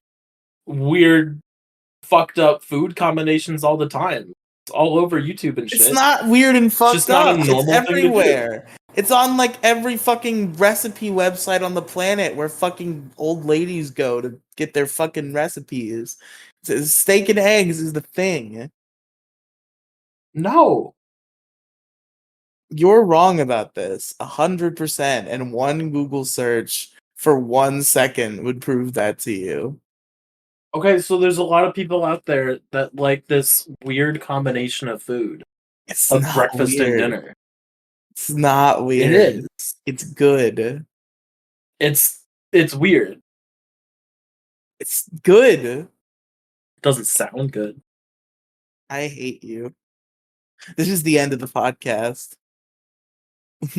[SPEAKER 2] weird, fucked up food combinations all the time. It's all over YouTube and
[SPEAKER 1] It's
[SPEAKER 2] shit.
[SPEAKER 1] not weird and
[SPEAKER 2] It's just
[SPEAKER 1] fucked
[SPEAKER 2] not a
[SPEAKER 1] up. It's
[SPEAKER 2] normal thing to do.
[SPEAKER 1] everywhere. It's on like every fucking recipe website on the planet where fucking old ladies go to get their fucking recipes. Steak and eggs is the thing.
[SPEAKER 2] No.
[SPEAKER 1] You're wrong about this, 100%, and one Google search for 1 second would prove that to you.
[SPEAKER 2] Okay, so there's a lot of people out there that like this weird combination of food,
[SPEAKER 1] It's
[SPEAKER 2] of
[SPEAKER 1] not
[SPEAKER 2] breakfast and
[SPEAKER 1] weird.
[SPEAKER 2] dinner.
[SPEAKER 1] It's not
[SPEAKER 2] It
[SPEAKER 1] weird.
[SPEAKER 2] is.
[SPEAKER 1] It's good.
[SPEAKER 2] It's weird.
[SPEAKER 1] It's good.
[SPEAKER 2] It doesn't sound good.
[SPEAKER 1] I hate you. This is the end of the podcast.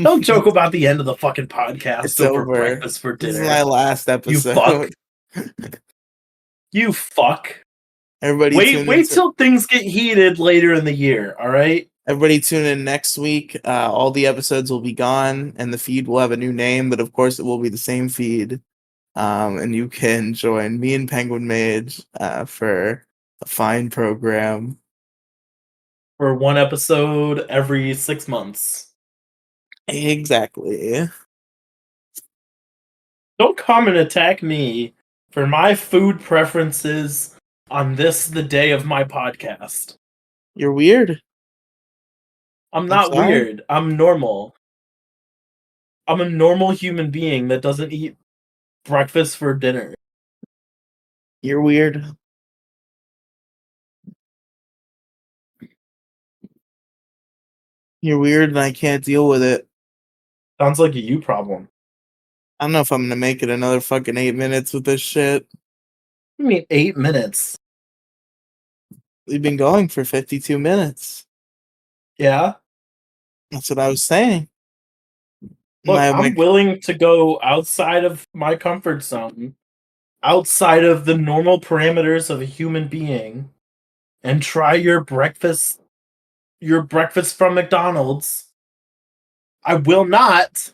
[SPEAKER 2] Don't joke about the end of the fucking podcast
[SPEAKER 1] It's
[SPEAKER 2] over
[SPEAKER 1] over.
[SPEAKER 2] breakfast for
[SPEAKER 1] This is
[SPEAKER 2] dinner.
[SPEAKER 1] my last
[SPEAKER 2] You fuck.
[SPEAKER 1] episode.
[SPEAKER 2] You fuck.
[SPEAKER 1] Everybody
[SPEAKER 2] Wait,
[SPEAKER 1] tune in.
[SPEAKER 2] till things get heated later in the year, alright?
[SPEAKER 1] Everybody tune in next week. All the episodes will be gone, and the feed will have a new name, but of course it will be the same feed. And you can join me and Penguin Mage for a fine program.
[SPEAKER 2] For one episode every 6 months.
[SPEAKER 1] Exactly.
[SPEAKER 2] Don't come and attack me for my food preferences on this, the day of my podcast.
[SPEAKER 1] You're weird.
[SPEAKER 2] I'm
[SPEAKER 1] I'm
[SPEAKER 2] not
[SPEAKER 1] sorry.
[SPEAKER 2] weird. I'm normal. I'm a normal human being that doesn't eat breakfast for dinner.
[SPEAKER 1] You're weird. You're weird, and I can't deal with it.
[SPEAKER 2] Sounds like a you problem.
[SPEAKER 1] I don't know if I'm gonna make it another fucking 8 minutes with this shit.
[SPEAKER 2] I mean, 8 minutes.
[SPEAKER 1] We've been going for 52 minutes.
[SPEAKER 2] Yeah.
[SPEAKER 1] That's what I was saying.
[SPEAKER 2] Look,
[SPEAKER 1] My
[SPEAKER 2] I'm willing to go outside of my comfort zone, outside of the normal parameters of a human being, and try your breakfast from McDonald's. I will not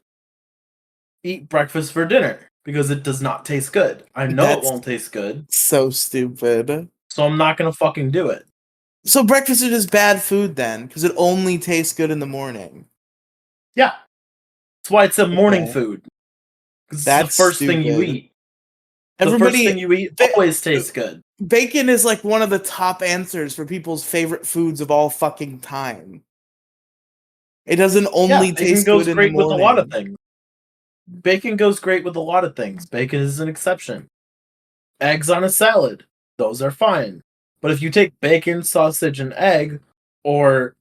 [SPEAKER 2] eat breakfast for dinner because it does not taste good. I know it
[SPEAKER 1] That's
[SPEAKER 2] won't taste good,
[SPEAKER 1] so stupid.
[SPEAKER 2] so I'm not gonna fucking do it.
[SPEAKER 1] So breakfast is just bad food then, because it only tastes good in the morning.
[SPEAKER 2] Yeah. That's why it's a morning
[SPEAKER 1] Okay.
[SPEAKER 2] food. 'Cause it's the
[SPEAKER 1] That's
[SPEAKER 2] first thing you
[SPEAKER 1] stupid.
[SPEAKER 2] eat. The first
[SPEAKER 1] Everybody,
[SPEAKER 2] thing you eat
[SPEAKER 1] ba-
[SPEAKER 2] always tastes good.
[SPEAKER 1] bacon is like one of the top answers for people's favorite foods of all fucking time. It doesn't
[SPEAKER 2] Yeah,
[SPEAKER 1] only
[SPEAKER 2] bacon
[SPEAKER 1] taste good
[SPEAKER 2] goes
[SPEAKER 1] in the
[SPEAKER 2] great with a lot of
[SPEAKER 1] morning.
[SPEAKER 2] things. Bacon goes great with a lot of things. Bacon is an exception. Eggs on a salad, those are fine. But if you take bacon, sausage, and egg, or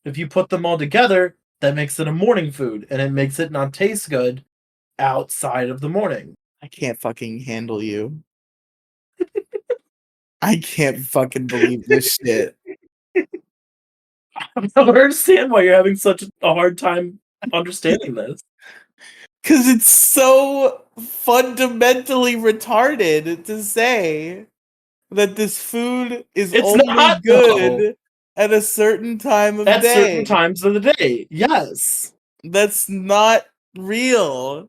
[SPEAKER 2] if you put them all together, that makes it a morning food, and it makes it not taste good outside of the morning.
[SPEAKER 1] I can't fucking handle you. I can't fucking believe this shit.
[SPEAKER 2] I don't understand why you're having such a hard time understanding this.
[SPEAKER 1] Because it's so fundamentally retarded to say. that this food is
[SPEAKER 2] It's
[SPEAKER 1] only
[SPEAKER 2] not though.
[SPEAKER 1] good at a certain time of
[SPEAKER 2] At certain
[SPEAKER 1] day.
[SPEAKER 2] times of the day. Yes.
[SPEAKER 1] That's not real.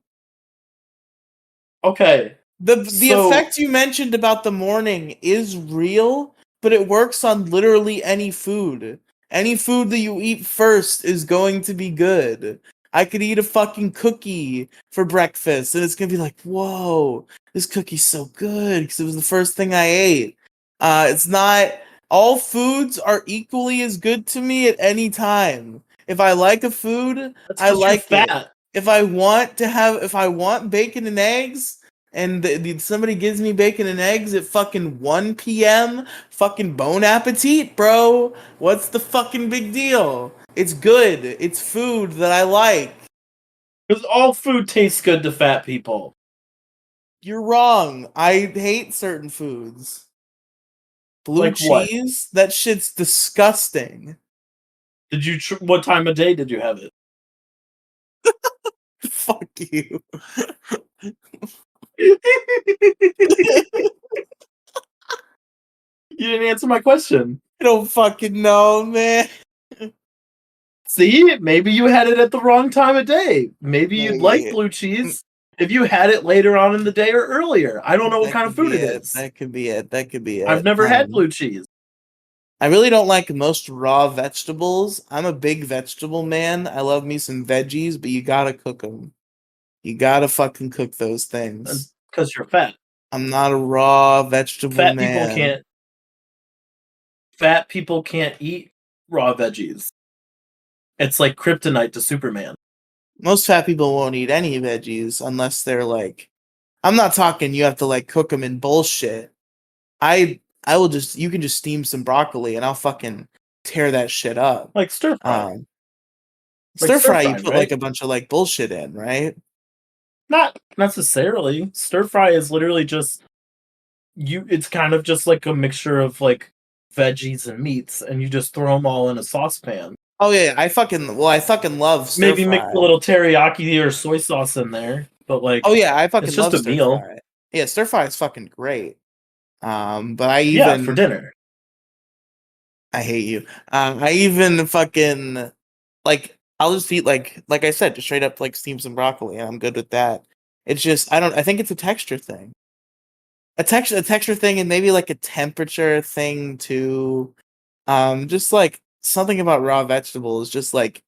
[SPEAKER 2] Okay.
[SPEAKER 1] The
[SPEAKER 2] So
[SPEAKER 1] effect you mentioned about the morning is real, but it works on literally any food. Any food that you eat first is going to be good. I could eat a fucking cookie for breakfast and it's gonna be like, whoa, this cookie's so good because it was the first thing I ate. It's not all foods are equally as good to me at any time. If I like a food,
[SPEAKER 2] that's
[SPEAKER 1] I
[SPEAKER 2] because you're
[SPEAKER 1] like it.
[SPEAKER 2] fat.
[SPEAKER 1] If I want bacon and eggs, and somebody gives me bacon and eggs at fucking 1 p.m. Fucking bon appetit, bro. What's the fucking big deal? It's good. It's food that I like.
[SPEAKER 2] Because all food tastes good to fat people.
[SPEAKER 1] You're wrong. I hate certain foods. Blue
[SPEAKER 2] Like what?
[SPEAKER 1] cheese? That shit's disgusting.
[SPEAKER 2] Did you? What time of day did you have it?
[SPEAKER 1] Fuck you.
[SPEAKER 2] You didn't answer my question.
[SPEAKER 1] I don't fucking know, man.
[SPEAKER 2] See, maybe you had it at the wrong time of day. Maybe you'd like
[SPEAKER 1] Maybe.
[SPEAKER 2] blue cheese if you had it later on in the day or earlier. I don't know what
[SPEAKER 1] That
[SPEAKER 2] kind of
[SPEAKER 1] could
[SPEAKER 2] food
[SPEAKER 1] be
[SPEAKER 2] it
[SPEAKER 1] it.
[SPEAKER 2] is.
[SPEAKER 1] That could be it. That could be
[SPEAKER 2] I've
[SPEAKER 1] it.
[SPEAKER 2] never had blue cheese.
[SPEAKER 1] I really don't like most raw vegetables. I'm a big vegetable man. I love me some veggies, but you gotta cook them. You gotta fucking cook those things.
[SPEAKER 2] Because you're fat.
[SPEAKER 1] I'm not a raw vegetable
[SPEAKER 2] Fat people
[SPEAKER 1] man.
[SPEAKER 2] can't. Fat people can't eat raw veggies. It's like kryptonite to Superman.
[SPEAKER 1] Most fat people won't eat any veggies unless they're like. I'm not talking you have to like cook them in bullshit. I will just you can just steam some broccoli and I'll fucking tear that shit up.
[SPEAKER 2] Like stir fry.
[SPEAKER 1] Um,
[SPEAKER 2] Like
[SPEAKER 1] stir
[SPEAKER 2] stir
[SPEAKER 1] fry you
[SPEAKER 2] fried,
[SPEAKER 1] put like
[SPEAKER 2] right?
[SPEAKER 1] a bunch of like bullshit in, right?
[SPEAKER 2] Not necessarily. Stir fry is literally just it's kind of just like a mixture of like veggies and meats and you just throw them all in a saucepan.
[SPEAKER 1] Oh yeah, I fucking love stir
[SPEAKER 2] Maybe mix
[SPEAKER 1] fry.
[SPEAKER 2] a little teriyaki or soy sauce in there, but
[SPEAKER 1] Oh
[SPEAKER 2] like
[SPEAKER 1] yeah, I
[SPEAKER 2] it's
[SPEAKER 1] fucking
[SPEAKER 2] just
[SPEAKER 1] love
[SPEAKER 2] a
[SPEAKER 1] stir
[SPEAKER 2] meal.
[SPEAKER 1] fry. Yeah, stir fry is fucking great. But
[SPEAKER 2] Yeah, for dinner.
[SPEAKER 1] I hate you. I even fucking like I'll just eat like I said, just straight up like steam some broccoli, and I'm good with that. It's just I think it's a texture thing, a texture thing, and maybe like a temperature thing too. Just like something about raw vegetables just like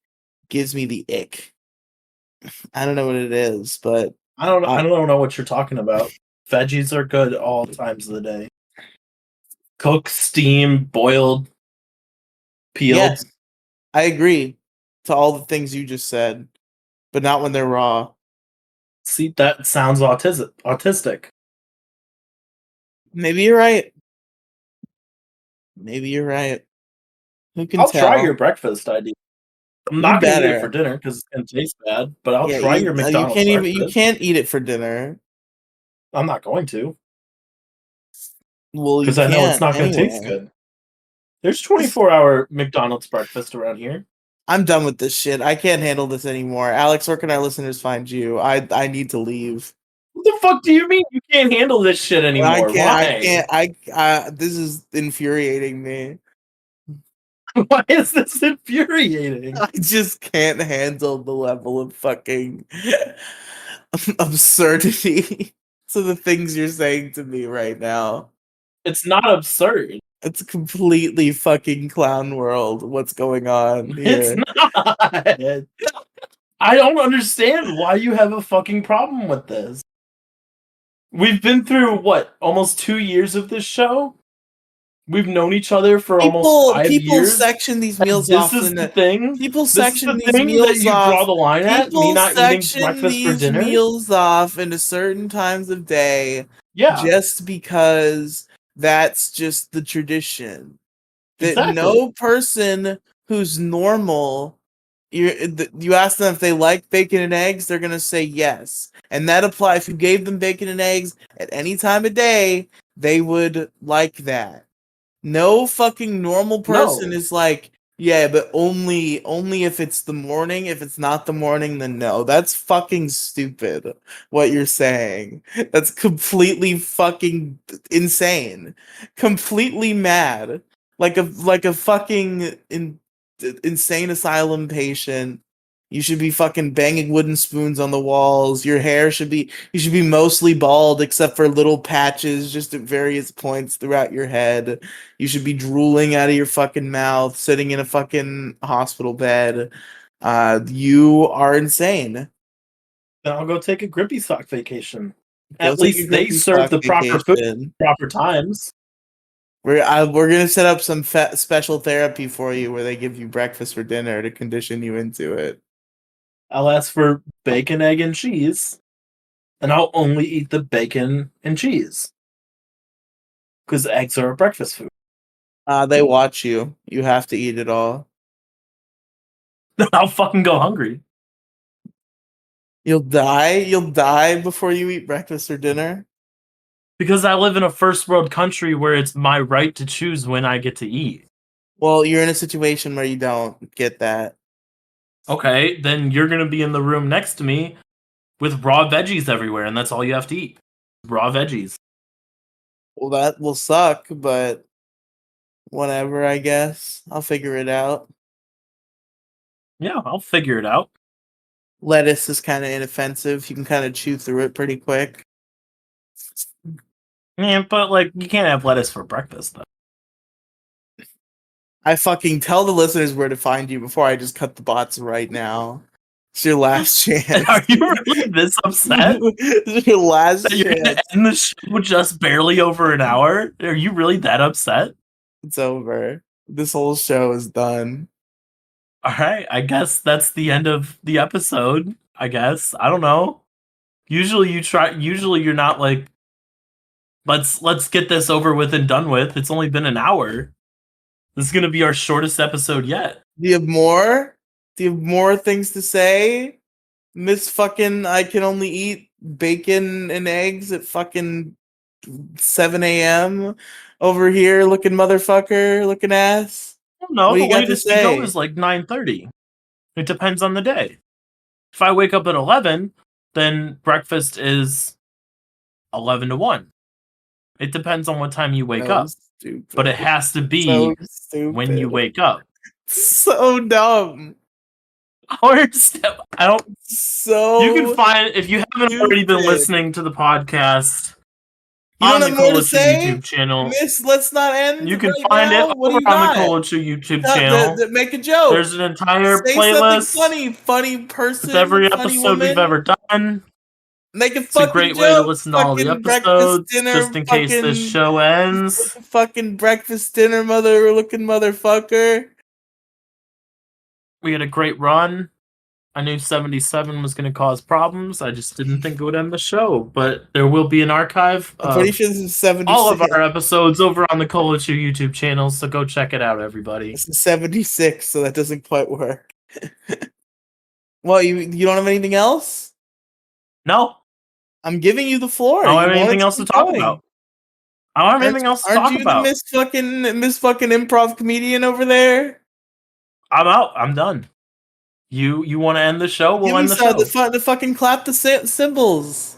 [SPEAKER 1] gives me the ick. I don't know what it is, but
[SPEAKER 2] I
[SPEAKER 1] uh,
[SPEAKER 2] don't know what you're talking about. Veggies are good all times of the day. Cooked, steamed, boiled, peeled.
[SPEAKER 1] yes, I agree to all the things you just said, but not when they're raw.
[SPEAKER 2] See, that sounds autistic.
[SPEAKER 1] Maybe you're right. Maybe you're right. Who can
[SPEAKER 2] I'll try your
[SPEAKER 1] tell?
[SPEAKER 2] breakfast idea. I'm
[SPEAKER 1] You
[SPEAKER 2] not gonna eat it for
[SPEAKER 1] better.
[SPEAKER 2] dinner because it's gonna taste bad, but I'll
[SPEAKER 1] Yeah,
[SPEAKER 2] try your
[SPEAKER 1] you
[SPEAKER 2] McDonald's
[SPEAKER 1] can't even you
[SPEAKER 2] breakfast.
[SPEAKER 1] can't eat it for dinner.
[SPEAKER 2] I'm not going to
[SPEAKER 1] Well, you
[SPEAKER 2] because I know it's
[SPEAKER 1] can't
[SPEAKER 2] not gonna taste
[SPEAKER 1] anyway.
[SPEAKER 2] good. There's 24-hour McDonald's breakfast around here.
[SPEAKER 1] I'm done with this shit. I can't handle this anymore. Alex, where can our listeners find you? I need to leave.
[SPEAKER 2] What the fuck do you mean you can't handle this shit anymore? Why?
[SPEAKER 1] This is infuriating me.
[SPEAKER 2] Why is this infuriating?
[SPEAKER 1] I just can't handle the level of fucking absurdity to the things you're saying to me right now.
[SPEAKER 2] It's not absurd.
[SPEAKER 1] It's completely fucking clown world. What's going on
[SPEAKER 2] It's
[SPEAKER 1] here?
[SPEAKER 2] not. I don't understand why you have a fucking problem with this. We've been through what, almost 2 years of this show? We've known each other for almost five
[SPEAKER 1] People
[SPEAKER 2] years.
[SPEAKER 1] section these
[SPEAKER 2] And
[SPEAKER 1] meals
[SPEAKER 2] this
[SPEAKER 1] off
[SPEAKER 2] is
[SPEAKER 1] in
[SPEAKER 2] the
[SPEAKER 1] the
[SPEAKER 2] thing?
[SPEAKER 1] people
[SPEAKER 2] This is
[SPEAKER 1] section
[SPEAKER 2] the
[SPEAKER 1] these
[SPEAKER 2] thing that
[SPEAKER 1] meals
[SPEAKER 2] you draw
[SPEAKER 1] off.
[SPEAKER 2] the line at? Me
[SPEAKER 1] People
[SPEAKER 2] not eating
[SPEAKER 1] section
[SPEAKER 2] breakfast for
[SPEAKER 1] these
[SPEAKER 2] dinner?
[SPEAKER 1] meals off into certain times of day
[SPEAKER 2] Yeah,
[SPEAKER 1] just because that's just the tradition. That
[SPEAKER 2] exactly.
[SPEAKER 1] no person who's normal, you ask them if they like bacon and eggs, they're gonna say yes, and that applies. If you gave them bacon and eggs at any time of day, they would like that. No fucking normal person
[SPEAKER 2] No.
[SPEAKER 1] is like, Yeah, but only if it's the morning. If it's not the morning, then no. That's fucking stupid what you're saying. That's completely fucking insane. Completely mad. Like a fucking insane asylum patient. You should be fucking banging wooden spoons on the walls. Your hair should be you should be mostly bald except for little patches just at various points throughout your head. You should be drooling out of your fucking mouth, sitting in a fucking hospital bed. You are insane.
[SPEAKER 2] Then I'll go take a grippy sock vacation.
[SPEAKER 1] Go
[SPEAKER 2] At
[SPEAKER 1] take a
[SPEAKER 2] least they
[SPEAKER 1] grippy
[SPEAKER 2] serve
[SPEAKER 1] sock
[SPEAKER 2] the proper food,
[SPEAKER 1] vacation.
[SPEAKER 2] proper times.
[SPEAKER 1] We're gonna set up some special therapy for you where they give you breakfast for dinner to condition you into it.
[SPEAKER 2] I'll ask for bacon, egg, and cheese, and I'll only eat the bacon and cheese because eggs are a breakfast food.
[SPEAKER 1] They watch you. You have to eat it all.
[SPEAKER 2] Then I'll fucking go hungry
[SPEAKER 1] You'll die. You'll die before you eat breakfast or dinner.
[SPEAKER 2] because I live in a first world country where it's my right to choose when I get to eat.
[SPEAKER 1] Well, you're in a situation where you don't get that.
[SPEAKER 2] Okay, then you're gonna be in the room next to me with raw veggies everywhere, and that's all you have to eat. Raw veggies.
[SPEAKER 1] Well, that will suck, but whatever, I guess. I'll figure it out.
[SPEAKER 2] Yeah, I'll figure it out.
[SPEAKER 1] Lettuce is kind of inoffensive. You can kind of chew through it pretty quick.
[SPEAKER 2] Yeah, but like you can't have lettuce for breakfast though.
[SPEAKER 1] I fucking tell the listeners where to find you before I just cut the bots right now. It's your last chance.
[SPEAKER 2] Are you really this upset
[SPEAKER 1] It's your last
[SPEAKER 2] that you're gonna
[SPEAKER 1] chance.
[SPEAKER 2] end the show just barely over an hour? Are you really that upset?
[SPEAKER 1] It's over. This whole show is done.
[SPEAKER 2] All right, I guess that's the end of the episode. I guess I don't know. Usually you try. Usually you're not like let's get this over with and done with. It's only been an hour. This is gonna be our shortest episode yet.
[SPEAKER 1] Do you have more? Do you have more things to say? Miss fucking I can only eat bacon and eggs at fucking 7 a.m. over here looking motherfucker, looking ass.
[SPEAKER 2] I don't know.
[SPEAKER 1] What do
[SPEAKER 2] The
[SPEAKER 1] you got to
[SPEAKER 2] latest you go
[SPEAKER 1] say?
[SPEAKER 2] is like 9:30. It depends on the day. If I wake up at 11, then breakfast is 11 to 1. It depends on what time you wake
[SPEAKER 1] So
[SPEAKER 2] up, but it
[SPEAKER 1] stupid.
[SPEAKER 2] has to
[SPEAKER 1] So
[SPEAKER 2] be when you
[SPEAKER 1] stupid.
[SPEAKER 2] wake up.
[SPEAKER 1] So dumb.
[SPEAKER 2] Or step, I don't. You can
[SPEAKER 1] So
[SPEAKER 2] find if you haven't already been
[SPEAKER 1] stupid.
[SPEAKER 2] listening to the podcast
[SPEAKER 1] You don't
[SPEAKER 2] on the
[SPEAKER 1] have more to
[SPEAKER 2] Colachu
[SPEAKER 1] say?
[SPEAKER 2] YouTube channel.
[SPEAKER 1] Miss, let's not end
[SPEAKER 2] You can
[SPEAKER 1] right
[SPEAKER 2] find it
[SPEAKER 1] now. What do
[SPEAKER 2] over
[SPEAKER 1] you
[SPEAKER 2] on the
[SPEAKER 1] got?
[SPEAKER 2] Colachu YouTube channel.
[SPEAKER 1] Make a joke.
[SPEAKER 2] There's an entire
[SPEAKER 1] Say something
[SPEAKER 2] playlist
[SPEAKER 1] funny. Funny
[SPEAKER 2] with
[SPEAKER 1] person,
[SPEAKER 2] every
[SPEAKER 1] funny
[SPEAKER 2] episode we've
[SPEAKER 1] woman.
[SPEAKER 2] ever done.
[SPEAKER 1] Make a
[SPEAKER 2] It's a
[SPEAKER 1] fucking
[SPEAKER 2] great way to
[SPEAKER 1] joke.
[SPEAKER 2] listen to all the
[SPEAKER 1] Fucking breakfast
[SPEAKER 2] episodes, just
[SPEAKER 1] dinner.
[SPEAKER 2] in case this
[SPEAKER 1] Fucking
[SPEAKER 2] show ends.
[SPEAKER 1] fucking breakfast dinner mother looking motherfucker.
[SPEAKER 2] We had a great run. I knew 77 was going to cause problems. I just didn't think it would end the show. But there will be an archive
[SPEAKER 1] I'm pretty
[SPEAKER 2] of
[SPEAKER 1] sure this is
[SPEAKER 2] all of
[SPEAKER 1] 76.
[SPEAKER 2] our episodes over on the Colachu YouTube channel, so go check it out, everybody.
[SPEAKER 1] This is 76, so that doesn't quite work. Well, you don't have anything else?
[SPEAKER 2] No,
[SPEAKER 1] I'm giving you the floor.
[SPEAKER 2] I don't
[SPEAKER 1] You
[SPEAKER 2] have
[SPEAKER 1] wanted
[SPEAKER 2] anything
[SPEAKER 1] to
[SPEAKER 2] else to
[SPEAKER 1] keep
[SPEAKER 2] talk
[SPEAKER 1] going.
[SPEAKER 2] about. I don't have anything else to
[SPEAKER 1] Aren't
[SPEAKER 2] talk
[SPEAKER 1] you the
[SPEAKER 2] about.
[SPEAKER 1] Miss fucking improv comedian over there?
[SPEAKER 2] I'm out. I'm done. You want to end the show?
[SPEAKER 1] Give
[SPEAKER 2] We'll
[SPEAKER 1] me
[SPEAKER 2] end the
[SPEAKER 1] some
[SPEAKER 2] show.
[SPEAKER 1] the fucking clap the cymbals.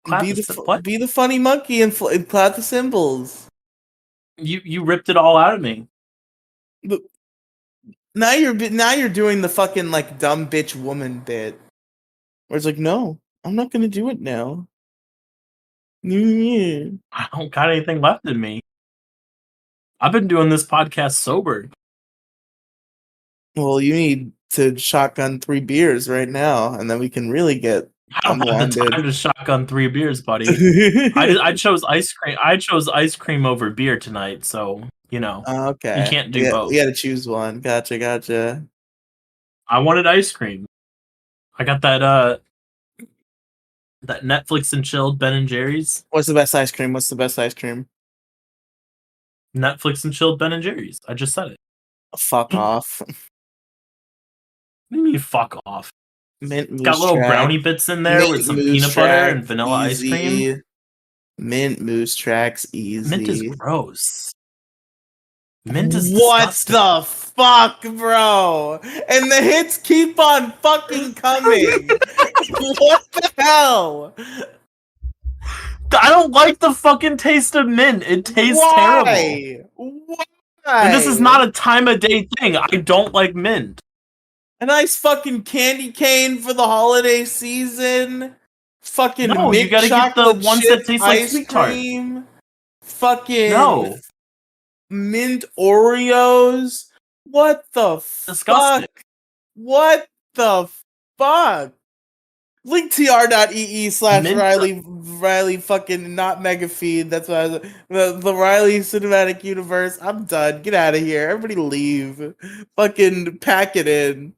[SPEAKER 2] Clap what?
[SPEAKER 1] Be the funny monkey and clap the cymbals.
[SPEAKER 2] You ripped it all out of me.
[SPEAKER 1] But now you're doing the fucking like dumb bitch woman bit. Where it's like, no, I'm not gonna do it now. Yeah.
[SPEAKER 2] I don't got anything left in me. I've been doing this podcast sober.
[SPEAKER 1] Well, you need to shotgun 3 beers right now, and then we can really get
[SPEAKER 2] I don't have the
[SPEAKER 1] unwinded.
[SPEAKER 2] time to shotgun 3 beers, buddy. I chose ice cream. I chose ice cream over beer tonight, so you know you
[SPEAKER 1] Okay.
[SPEAKER 2] can't do
[SPEAKER 1] Yeah,
[SPEAKER 2] both.
[SPEAKER 1] we got to choose one. Gotcha.
[SPEAKER 2] I wanted ice cream. I got that Netflix and chilled Ben and Jerry's.
[SPEAKER 1] What's the best ice cream? What's the best ice cream?
[SPEAKER 2] Netflix and chilled Ben and Jerry's. I just said it.
[SPEAKER 1] Fuck off.
[SPEAKER 2] What do you mean fuck off?
[SPEAKER 1] Mint
[SPEAKER 2] It's got
[SPEAKER 1] moose
[SPEAKER 2] little
[SPEAKER 1] track.
[SPEAKER 2] brownie bits in there with
[SPEAKER 1] Mint
[SPEAKER 2] some
[SPEAKER 1] moose
[SPEAKER 2] peanut butter
[SPEAKER 1] track.
[SPEAKER 2] and vanilla ice cream.
[SPEAKER 1] Easy. Mint moose tracks.
[SPEAKER 2] Mint is
[SPEAKER 1] Easy.
[SPEAKER 2] gross. Mint is
[SPEAKER 1] What
[SPEAKER 2] disgusting.
[SPEAKER 1] the fuck, bro? And the hits keep on fucking coming. What the hell?
[SPEAKER 2] I don't like the fucking taste of mint. It tastes terrible.
[SPEAKER 1] Why?
[SPEAKER 2] And this is
[SPEAKER 1] Why?
[SPEAKER 2] not a time of day thing. I don't like mint.
[SPEAKER 1] A nice fucking candy cane for the holiday season. Fucking
[SPEAKER 2] No, you
[SPEAKER 1] mint
[SPEAKER 2] gotta get the
[SPEAKER 1] chocolate
[SPEAKER 2] ones
[SPEAKER 1] chip
[SPEAKER 2] that taste like
[SPEAKER 1] ice
[SPEAKER 2] sweet tart.
[SPEAKER 1] cream. Fucking
[SPEAKER 2] No,
[SPEAKER 1] mint Oreos. What the
[SPEAKER 2] disgusting.
[SPEAKER 1] fuck? What the fuck? Link tr.ee slash
[SPEAKER 2] Mint.
[SPEAKER 1] Riely fucking not mega feed. That's what I was, the Riely cinematic universe. I'm done. Get out of here. Everybody leave. Fucking pack it in.